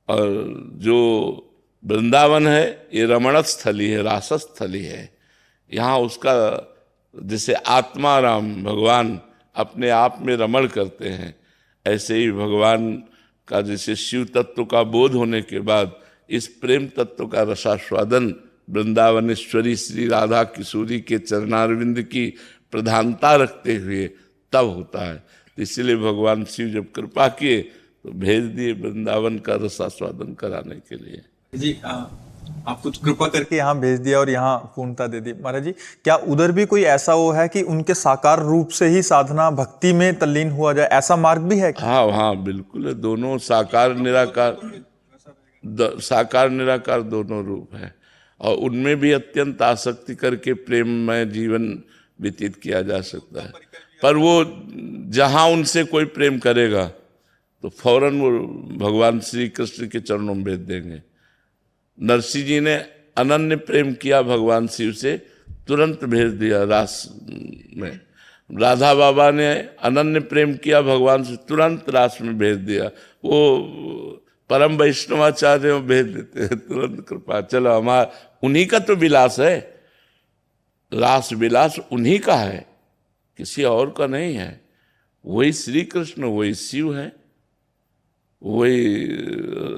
और जो वृंदावन है ये रमण स्थली है, रासस्थली है। यहाँ उसका जैसे आत्माराम भगवान अपने आप में रमण करते हैं, ऐसे ही भगवान का जैसे शिव तत्व का बोध होने के बाद इस प्रेम तत्व का रसास्वादन वृंदावनेश्वरी श्री राधा किशोरी के चरणारविंद की प्रधानता रखते हुए तब होता है। तो इसीलिए भगवान शिव जब कृपा किए तो भेज दिए वृंदावन का रसास्वादन कराने के लिए। जी आप कुछ कृपा करके यहाँ भेज दिया और यहाँ पूर्णता दे दी। महाराज जी, क्या उधर भी कोई ऐसा वो है कि उनके साकार रूप से ही साधना भक्ति में तल्लीन हुआ जाए, ऐसा मार्ग भी है? हाँ हाँ बिल्कुल है, दोनों साकार निराकार दोनों रूप है और उनमें भी अत्यंत आसक्ति करके प्रेम में जीवन व्यतीत किया जा सकता है। पर वो जहाँ उनसे कोई प्रेम करेगा तो फौरन वो भगवान श्री कृष्ण के चरणों में भेज देंगे। नरसिंह जी ने अनन्य प्रेम किया भगवान शिव से, तुरंत भेज दिया रास में। राधा बाबा ने अनन्य प्रेम किया भगवान से, तुरंत रास में भेज दिया। वो परम वैष्णवाचार्य भेज देते हैं तुरंत कृपा। चलो हमारा उन्हीं का तो विलास है, रास विलास उन्हीं का है, किसी और का नहीं है। वही श्री कृष्ण, वही शिव है, वही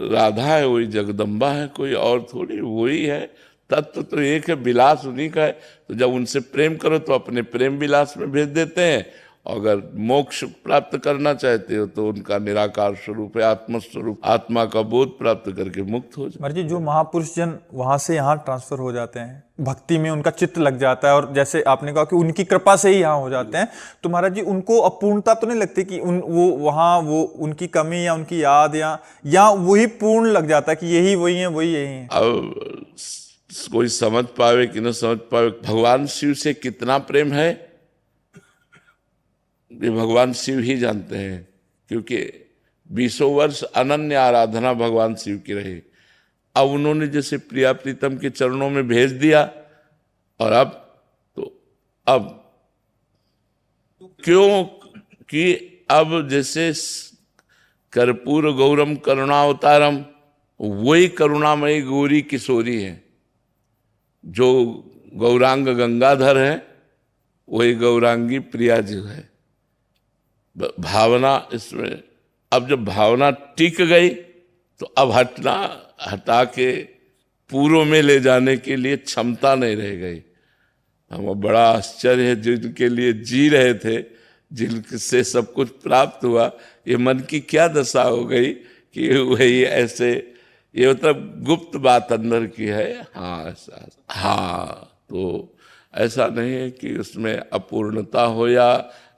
राधा है, वही जगदम्बा है, कोई और थोड़ी, वही है। तत्व तो एक है, विलास उन्हीं का है। तो जब उनसे प्रेम करो तो अपने प्रेम विलास में भेज देते हैं। अगर मोक्ष प्राप्त करना चाहते हो तो उनका निराकार स्वरूप है, आत्मस्वरूप, आत्मा का बोध प्राप्त करके मुक्त हो जाए। महाराज जी, जो महापुरुष जन वहां से यहाँ ट्रांसफर हो जाते हैं, भक्ति में उनका चित्त लग जाता है और जैसे आपने कहा कि उनकी कृपा से ही यहाँ हो जाते हैं, तो महाराज जी उनको अपूर्णता तो नहीं लगती कि वो उनकी कमी या उनकी याद या वही पूर्ण लग जाता है कि यही वही है, वही यही है? अब कोई समझ पावे कि न समझ पावे, भगवान शिव से कितना प्रेम है ये भगवान शिव ही जानते हैं, क्योंकि 20 वर्ष अनन्य आराधना भगवान शिव की रही। अब उन्होंने जैसे प्रिया प्रीतम के चरणों में भेज दिया और अब क्यों कि अब जैसे कर्पूर गौरम करुणावतारम, वही करुणामयी गौरी किशोरी है। जो गौरांग गंगाधर हैं वही गौरांगी प्रिया जी है। भावना इसमें, अब जब भावना टिक गई तो अब हटा के पूर्व में ले जाने के लिए क्षमता नहीं रह गई। हमें बड़ा आश्चर्य है, जिनके लिए जी रहे थे, जिनसे सब कुछ प्राप्त हुआ, ये मन की क्या दशा हो गई कि वही ऐसे, ये मतलब गुप्त बात अंदर की है। हाँ ऐसा, हाँ तो ऐसा नहीं है कि उसमें अपूर्णता हो या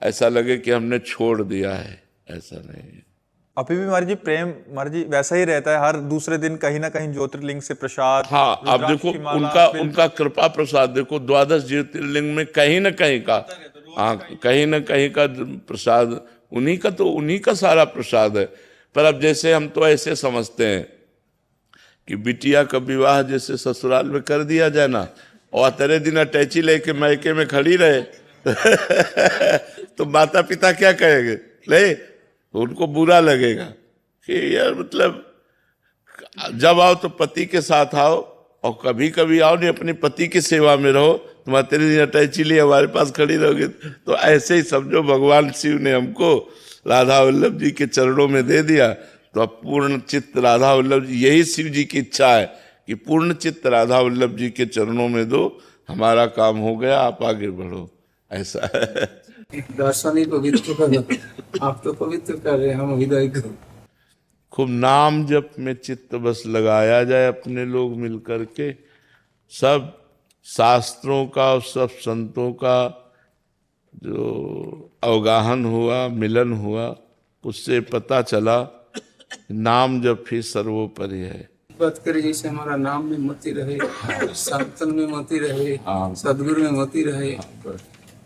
ऐसा लगे कि हमने छोड़ दिया है, ऐसा नहीं है। अभी भी महाराज जी प्रेम महाराज जी वैसा ही रहता है, हर दूसरे दिन कहीं ना कहीं ज्योतिर्लिंग से प्रसाद। हाँ आप देखो उनका कृपा प्रसाद देखो, 12 ज्योतिर्लिंग में कहीं ना कहीं का, हाँ कहीं ना कहीं का प्रसाद उन्हीं का, तो उन्हीं का सारा प्रसाद है। पर अब जैसे हम तो ऐसे समझते हैं कि बिटिया का विवाह जैसे ससुराल में कर दिया जाए ना, और तेरे दिन अटैची लेके मैके में खड़ी रहे तो माता पिता क्या कहेंगे, ले तो उनको बुरा लगेगा कि यार मतलब जब आओ तो पति के साथ आओ, और कभी कभी आओ नहीं अपनी पति की सेवा में रहो, तुम्हारे तेरे दिन अटैची लिए हमारे पास खड़ी रहोगे। तो ऐसे ही समझो भगवान शिव ने हमको राधा वल्लभ जी के चरणों में दे दिया, तो अब पूर्ण चित्त राधा वल्लभ जी, यही शिव जी की इच्छा है कि पूर्ण चित्त राधा वल्लभ जी के चरणों में दो, हमारा काम हो गया, आप आगे बढ़ो, ऐसा है। दर्शन ही पवित्र कर, आप तो पवित्र कर रहे हैं, हम हृदय को। खूब नाम जप में चित्त बस लगाया जाए, अपने लोग मिल करके, सब शास्त्रों का और सब संतों का जो अवगाहन हुआ, मिलन हुआ, उससे पता चला नाम जप ही सर्वोपरि है। बात करें जैसे हमारा नाम में मति रहे, संतन में मति रहे, सदगुरु में मति रहे,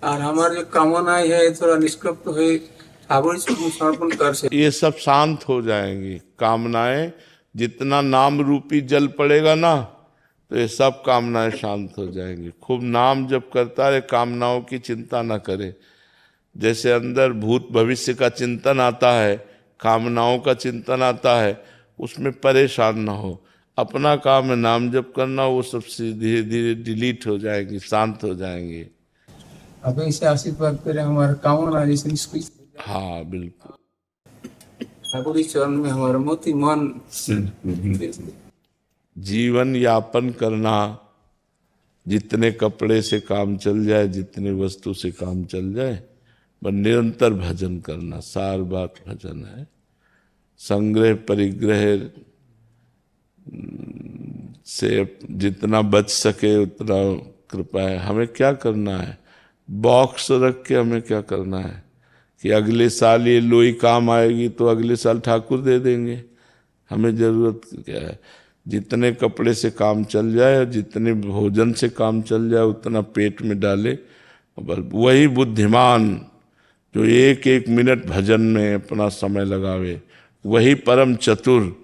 और हमारे जो कामनाएं है थोड़ा निष्कपट है, ठाकुर जी को समर्पण कर सके, ये सब शांत हो जाएंगी कामनाएं। जितना नाम रूपी जल पड़ेगा ना, तो ये सब कामनाएं शांत हो जाएंगी। खूब नाम जप करता रहे, कामनाओं की चिंता ना करे। जैसे अंदर भूत भविष्य का चिंतन आता है, कामनाओं का चिंतन आता है, उसमें परेशान ना हो। अपना काम है नाम जप करना, वो सब धीरे धीरे डिलीट हो जाएंगी, शांत हो जाएंगे। अब ऐसे आशीर्वाद करें हमारा कामना जैसे इसको। हाँ बिल्कुल, ठाकुर जी चरण में हमारा मोती मन। जीवन यापन करना, जितने कपड़े से काम चल जाए, जितने वस्तु से काम चल जाए, पर निरंतर भजन करना, सार बात भजन है। संग्रह परिग्रह से जितना बच सके उतना कृपा है। हमें क्या करना है, बॉक्स रख के हमें क्या करना है कि अगले साल ये लोई काम आएगी तो अगले साल ठाकुर दे देंगे। हमें जरूरत क्या है, जितने कपड़े से काम चल जाए, जितने भोजन से काम चल जाए, उतना पेट में डाले। वही बुद्धिमान जो एक एक मिनट भजन में अपना समय लगावे, वही परम चतुर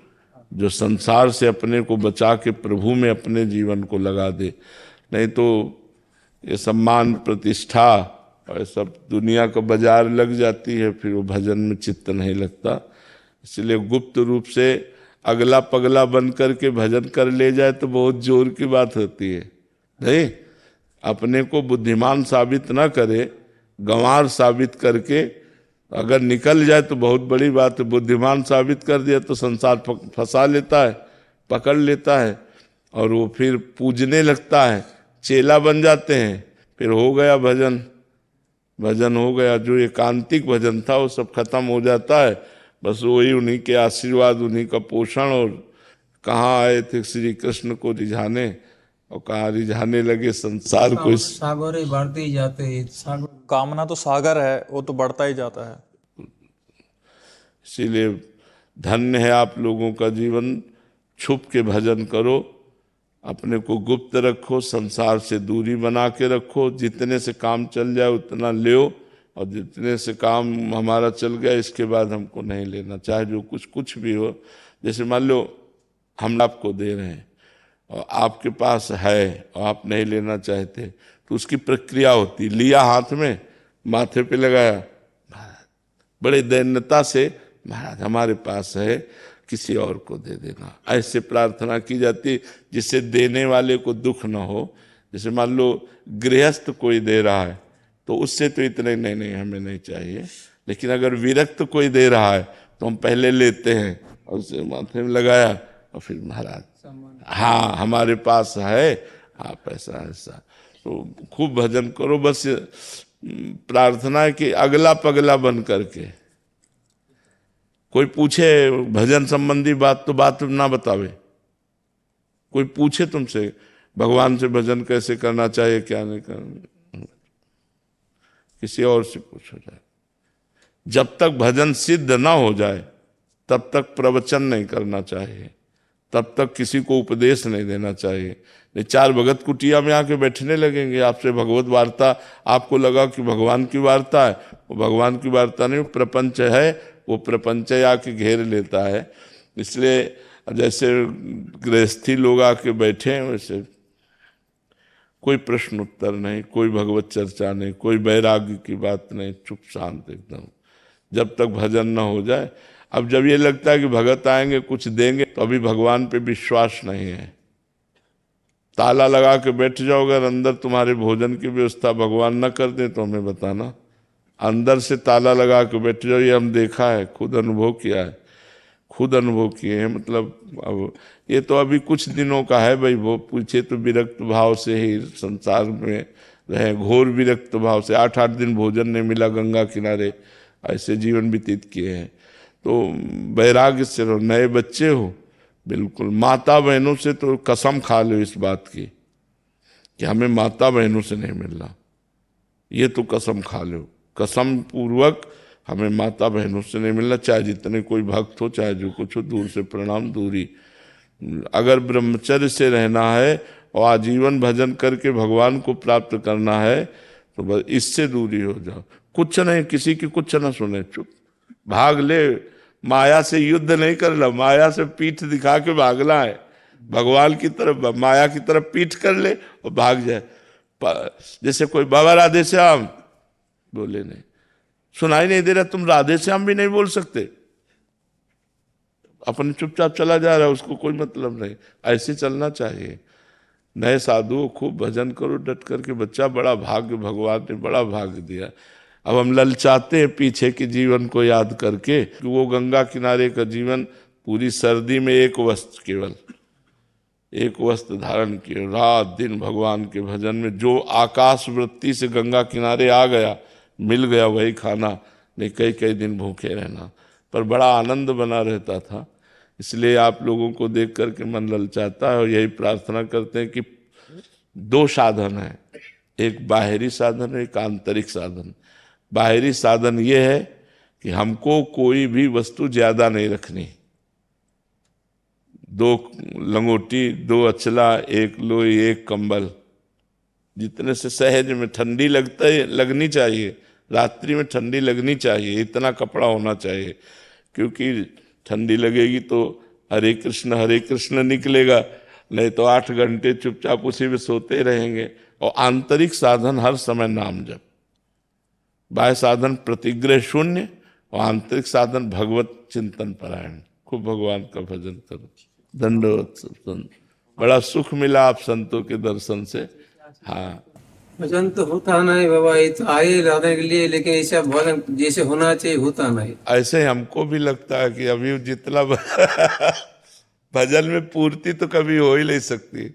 जो संसार से अपने को बचा के प्रभु में अपने जीवन को लगा दे। नहीं तो ये सम्मान प्रतिष्ठा और सब दुनिया का बाजार लग जाती है, फिर वो भजन में चित्त नहीं लगता। इसलिए गुप्त रूप से अगला पगला बन करके भजन कर ले जाए तो बहुत जोर की बात होती है। नहीं, अपने को बुद्धिमान साबित ना करे, गंवार साबित करके अगर निकल जाए तो बहुत बड़ी बात है। बुद्धिमान साबित कर दिया तो संसार फंसा लेता है, पकड़ लेता है, और वो फिर पूजने लगता है, चेला बन जाते हैं, फिर हो गया भजन। भजन हो गया, जो एकांतिक भजन था वो सब खत्म हो जाता है। बस वही उन्हीं के आशीर्वाद, उन्हीं का पोषण। और कहाँ आए थे श्री कृष्ण को रिझाने, और कहाँ रिझाने लगे संसार को। सागर ही बढ़ते ही जाते हैं, सागर कामना तो सागर है, वो तो बढ़ता ही जाता है। इसीलिए धन्य है आप लोगों का जीवन। छुप के भजन करो, अपने को गुप्त रखो, संसार से दूरी बना के रखो। जितने से काम चल जाए उतना लो, और जितने से काम हमारा चल गया इसके बाद हमको नहीं लेना, चाहे जो कुछ भी हो। जैसे मान लो हम आपको दे रहे हैं और आपके पास है और आप नहीं लेना चाहते, तो उसकी प्रक्रिया होती, लिया हाथ में, माथे पे लगाया, बड़े दैन्यता से महाराज हमारे पास है, किसी और को दे देना। ऐसे प्रार्थना की जाती जिससे देने वाले को दुख न हो। जैसे मान लो गृहस्थ कोई दे रहा है तो उससे तो इतने नहीं हमें नहीं चाहिए, लेकिन अगर विरक्त कोई दे रहा है तो हम पहले लेते हैं और उसे माथे में लगाया और फिर महाराज हाँ हमारे पास है, हाँ पैसा ऐसा। तो खूब भजन करो, बस प्रार्थना है कि अगला पगला बन करके कोई पूछे भजन संबंधी बात तो बात ना बतावे। कोई पूछे तुमसे भगवान से भजन कैसे करना चाहिए क्या नहीं करना, किसी और से पूछो जाए। जब तक भजन सिद्ध ना हो जाए तब तक प्रवचन नहीं करना चाहिए, तब तक किसी को उपदेश नहीं देना चाहिए। नहीं चार भगत कुटिया में आके बैठने लगेंगे आपसे भगवत वार्ता, आपको लगा कि भगवान की वार्ता है, वो भगवान की वार्ता नहीं, प्रपंच है, वो प्रपंच आके घेर लेता है। इसलिए जैसे गृहस्थी लोग आके बैठे हैं वैसे कोई प्रश्न उत्तर नहीं, कोई भगवत चर्चा नहीं, कोई वैराग्य की बात नहीं, चुप शांत एकदम, जब तक भजन न हो जाए। अब जब ये लगता है कि भगत आएंगे कुछ देंगे तो अभी भगवान पे विश्वास नहीं है। ताला लगा के बैठ जाओ, अगर अंदर तुम्हारे भोजन की व्यवस्था भगवान न कर दे तो हमें बताना। अंदर से ताला लगा के बैठ जाओ, ये हम देखा है, खुद अनुभव किया है, खुद अनुभव किए हैं। मतलब अब ये तो अभी कुछ दिनों का है भाई, वो पूछे तो विरक्त भाव से ही संसार में रहे, घोर विरक्त भाव से 8-8 दिन भोजन नहीं मिला गंगा किनारे, ऐसे जीवन व्यतीत किए हैं। तो वैराग्य से रहो। नए बच्चे हो बिल्कुल, माता बहनों से तो कसम खा लो इस बात की कि हमें माता बहनों से नहीं मिलना, ये तो कसम खा लो, कसम पूर्वक हमें माता बहनों से नहीं मिलना, चाहे जितने कोई भक्त हो, चाहे जो कुछ हो, दूर से प्रणाम दूरी। अगर ब्रह्मचर्य से रहना है और आजीवन भजन करके भगवान को प्राप्त करना है तो बस इससे दूरी हो जाओ। कुछ नहीं, किसी की कुछ ना सुने, चुप भाग ले। माया से युद्ध नहीं करना, माया से पीठ दिखा के भागना है, भगवान की तरफ, माया की तरफ पीठ कर ले और भाग जाए। जैसे कोई बाबा राधे श्याम बोले नहीं, सुनाई नहीं दे रहा, तुम राधे श्याम भी नहीं बोल सकते, अपने चुपचाप चला जा रहा है, उसको कोई मतलब नहीं। ऐसे चलना चाहिए। नए साधुओं खूब भजन करो डट करके, बच्चा बड़ा भाग्य, भगवान ने बड़ा भाग्य दिया। अब हम ललचाते हैं पीछे के जीवन को याद करके कि वो गंगा किनारे का जीवन, पूरी सर्दी में एक वस्त्र, केवल एक वस्त्र धारण किए, रात दिन भगवान के भजन में। जो आकाश वृत्ति से गंगा किनारे आ गया, मिल गया वही खाना, नहीं कई कई दिन भूखे रहना, पर बड़ा आनंद बना रहता था। इसलिए आप लोगों को देख करके मन ललचाता है और यही प्रार्थना करते हैं कि 2 साधन है, एक बाहरी साधन है, एक आंतरिक साधन। बाहरी साधन ये है कि हमको कोई भी वस्तु ज्यादा नहीं रखनी, 2 लंगोटी, 2 अचला, 1 लोई, 1 कंबल, जितने से सहज में ठंडी लगनी चाहिए, रात्रि में ठंडी लगनी चाहिए, इतना कपड़ा होना चाहिए। क्योंकि ठंडी लगेगी तो हरे कृष्ण निकलेगा, नहीं तो 8 घंटे चुपचाप उसी में सोते रहेंगे। और आंतरिक साधन हर समय नाम जप, बाह्य साधन प्रतिग्रह शून्य और आंतरिक साधन भगवत चिंतन परायण। खूब भगवान का भजन करो। दंडवत संत, बड़ा सुख मिला आप संतों के दर्शन से। हाँ, भजन तो होता नहीं बाबा, ये तो आए रहने के लिए, लेकिन ऐसा भजन जैसे होना चाहिए होता नहीं। ऐसे हमको भी लगता है कि अभी जितना भजन में पूर्ति तो कभी हो ही नहीं सकती,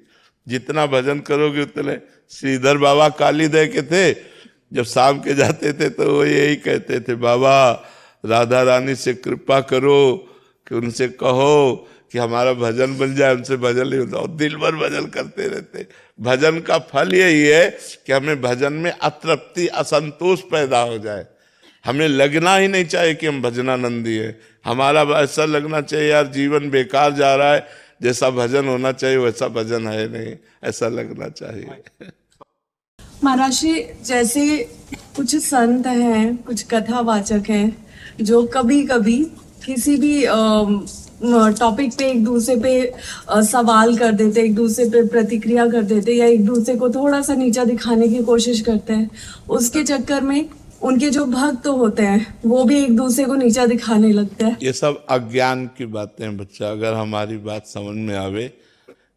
जितना भजन करोगे उतने। श्रीधर बाबा कालीदय के थे, जब शाम के जाते थे तो वो यही कहते थे, बाबा राधा रानी से कृपा करो कि उनसे कहो कि हमारा भजन बन जाए, उनसे भजन नहीं होता, और दिल भर भजन करते रहते। भजन का फल यही है कि हमें भजन में अतृप्ति, असंतोष पैदा हो जाए। हमें लगना ही नहीं चाहिए कि हम भजनानंदी है, हमारा ऐसा लगना चाहिए यार जीवन बेकार जा रहा है, जैसा भजन होना चाहिए वैसा भजन है नहीं, ऐसा लगना चाहिए। महाराज जी, जैसे कुछ संत हैं, कुछ कथावाचक हैं जो कभी कभी किसी भी टॉपिक पे एक दूसरे पे सवाल कर देते, एक दूसरे पे प्रतिक्रिया कर देते, या एक दूसरे को थोड़ा सा नीचा दिखाने की कोशिश करते हैं। उसके चक्कर में उनके जो भक्त होते हैं वो भी एक दूसरे को नीचा दिखाने लगते हैं। ये सब अज्ञान की बातें हैं बच्चा। अगर हमारी बात समझ में आवे,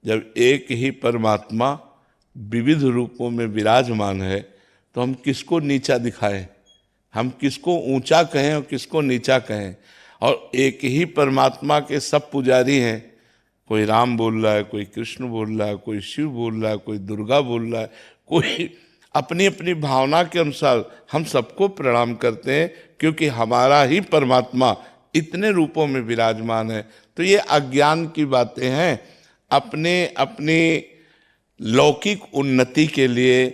जब एक ही परमात्मा विविध रूपों में विराजमान है तो हम किसको नीचा दिखाएं, हम किसको ऊंचा कहें और किसको नीचा कहें। और एक ही परमात्मा के सब पुजारी हैं। कोई राम बोल रहा है, कोई कृष्ण बोल रहा है, कोई शिव बोल रहा है, कोई दुर्गा बोल रहा है, कोई अपनी अपनी भावना के अनुसार हम सबको प्रणाम करते हैं, क्योंकि हमारा ही परमात्मा इतने रूपों में विराजमान है। तो ये अज्ञान की बातें हैं। अपने अपनी लौकिक उन्नति के लिए,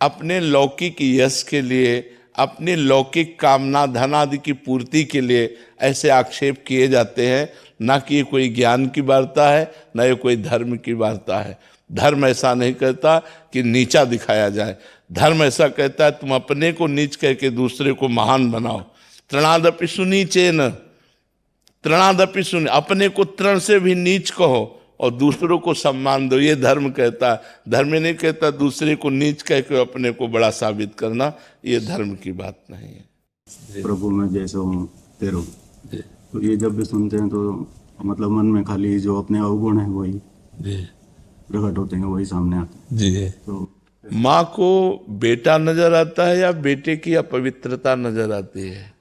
अपने लौकिक यश के लिए, अपनी लौकिक कामना धन आदि की पूर्ति के लिए ऐसे आक्षेप किए जाते हैं। ना कि ये कोई ज्ञान की वार्ता है, ना ये कोई धर्म की वार्ता है। धर्म ऐसा नहीं कहता कि नीचा दिखाया जाए। धर्म ऐसा कहता है तुम अपने को नीच कह के दूसरे को महान बनाओ। तृणादपि सुनीचेन, तृणादपि सुनी, अपने को तृण से भी नीच कहो और दूसरों को सम्मान दो, ये धर्म कहता है। धर्म नहीं कहता दूसरे को नीच कह के अपने को बड़ा साबित करना, ये धर्म की बात नहीं है। प्रभु मैं जैसा हूँ तेरो, तो ये जब भी सुनते हैं तो मतलब मन में खाली जो अपने अवगुण है वही प्रकट होते हैं, वही सामने आते हैं जी। तो माँ को बेटा नजर आता है या बेटे की अपवित्रता नजर आती है?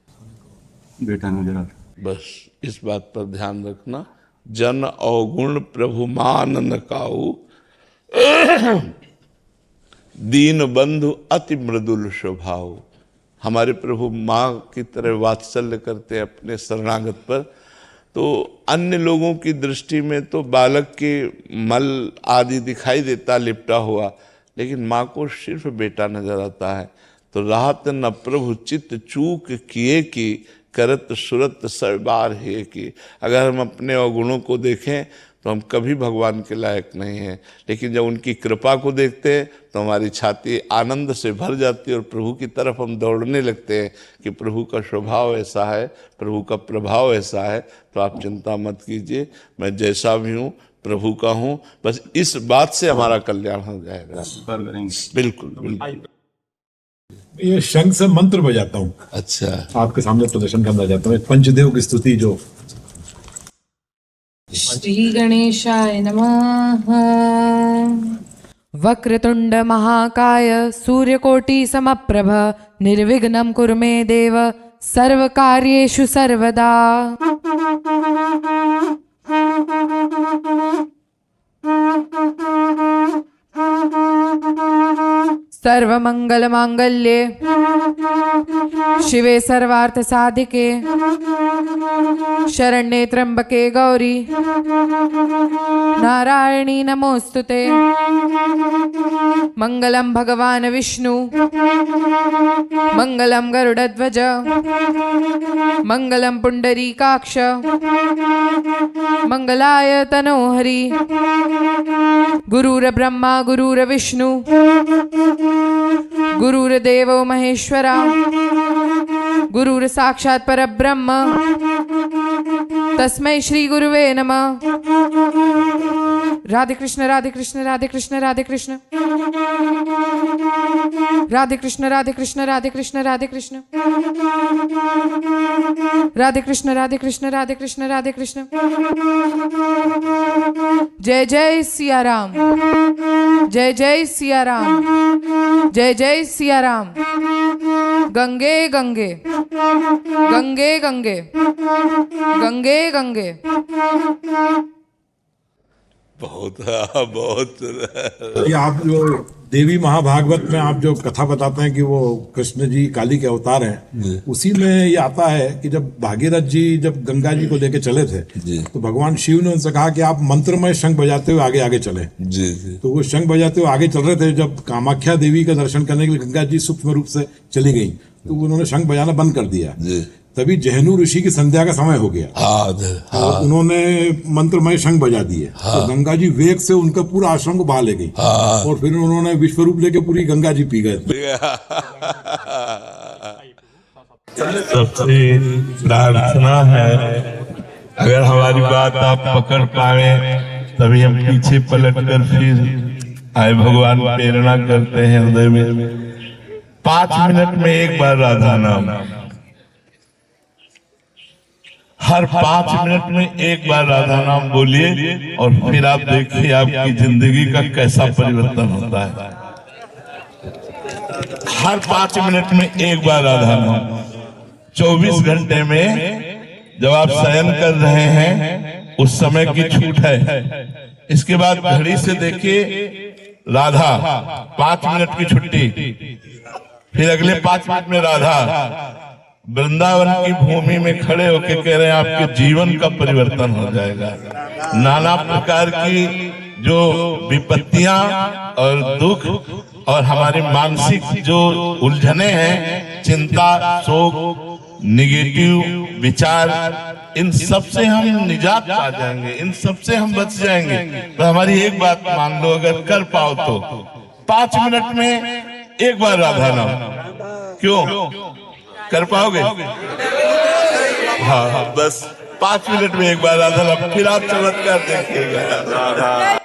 बेटा नजर आता है। बस इस बात पर ध्यान रखना। जन अवगुण प्रभु मान न काऊ, दीन बंधु अति मृदुल स्वभाव। हमारे प्रभु माँ की तरह वात्सल्य करते हैं अपने शरणागत पर। तो अन्य लोगों की दृष्टि में तो बालक के मल आदि दिखाई देता लिपटा हुआ, लेकिन माँ को सिर्फ बेटा नजर आता है। तो राहत न प्रभु चित्त चूक किए की, करत सुरत सब बार है की। अगर हम अपने अवगुणों को देखें तो हम कभी भगवान के लायक नहीं हैं, लेकिन जब उनकी कृपा को देखते हैं तो हमारी छाती आनंद से भर जाती है और प्रभु की तरफ हम दौड़ने लगते हैं कि प्रभु का स्वभाव ऐसा है, प्रभु का प्रभाव ऐसा है। तो आप चिंता मत कीजिए, मैं जैसा भी हूँ प्रभु का हूँ। बस इस बात से हमारा कल्याण हो जाएगा। बिल्कुल बिल्कुल। ये शंख से मंत्र बजाता हूँ। अच्छा, आपके सामने प्रदर्शन करना चाहता हूँ पंचदेव की स्तुति जो। श्री गणेशाय नमः। वक्रतुंड महाकाय सूर्यकोटि समप्रभ निर्विघ्नं कुरु मे देव सर्वकार्येषु सर्वदा। सर्वमंगल मांगल्ये शिवे सर्वार्थ साधिके शरण्ये त्र्यंबके गौरी नारायणी नमोस्तुते। मंगलम भगवान विष्णु मंगलम गरुड़ध्वज मंगलम पुंडरीकाक्ष मंगलाय तनोहरि। गुरुर ब्रह्मा गुरुर विष्णु गुरुर्देवो महेश्वरा गुरुर साक्षात् परब्रह्म तस्मै श्री गुरुवे नमः। राधे कृष्ण राधे कृष्ण राधे कृष्ण राधे कृष्ण राधे कृष्ण राधे कृष्ण राधे कृष्ण राधे कृष्ण राधे कृष्ण राधे कृष्ण राधे कृष्ण राधे कृष्ण। जय जय सिया राम, जय जय सिया राम, जय जय सिया राम। गंगे गंगे गंगे गंगे गंगे गंगे। बहुत बहुत। ये आप जो देवी महाभागवत में आप जो कथा बताते हैं कि वो कृष्ण जी काली के अवतार हैं, उसी में ये आता है कि जब भागीरथ जी जब गंगा जी को लेके चले थे तो भगवान शिव ने उनसे कहा कि आप मंत्रमय शंख बजाते हुए आगे आगे चले। तो वो शंख बजाते हुए आगे चल रहे थे। जब कामाख्या देवी का दर्शन करने के लिए गंगा जी सूक्ष्म रूप से चली गई तो उन्होंने शंख बजाना बंद कर दिया। तभी जहनु ऋषि की संध्या का समय हो गया। तो उन्होंने मंत्रमय शंख बजा दिए। तो गंगा जी वेग से उनका पूरा आश्रम को बहा ले गई और फिर उन्होंने विश्व रूप लेके पूरी गंगा जी पी गए। सबसे प्रार्थना है अगर हमारी बात आप पकड़ पाए तभी हम पीछे पलट कर फिर आए। भगवान प्रेरणा करते हैं हृदय में 5 मिनट में एक बार राधा नाम, हर 5 मिनट में एक बार राधा नाम बोलिए और फिर आप देखिए आपकी जिंदगी का कैसा परिवर्तन होता है। हर 5 मिनट में एक बार राधा नाम, 24 घंटे में जब आप शयन कर रहे हैं उस समय की छूट है। इसके बाद घड़ी से देखिए राधा, 5 मिनट की छुट्टी, फिर अगले 5 मिनट में राधा वृंदावन की भूमि में खड़े होकर कह रहे हैं आपके जीवन का परिवर्तन हो जाएगा। नाना प्रकार की जो विपत्तियां और दुख और हमारी मानसिक जो उलझने हैं, चिंता, शोक, निगेटिव विचार, इन सब से हम निजात पा जाएंगे, इन सब से हम बच जाएंगे। तो हमारी एक बात मान लो, अगर कर पाओ तो 5 मिनट में एक बार राधा नाम, क्यों कर पाओगे? हाँ, बस 5 मिनट में एक बार राधा नाम, फिर आप चमत्कार देखिएगा।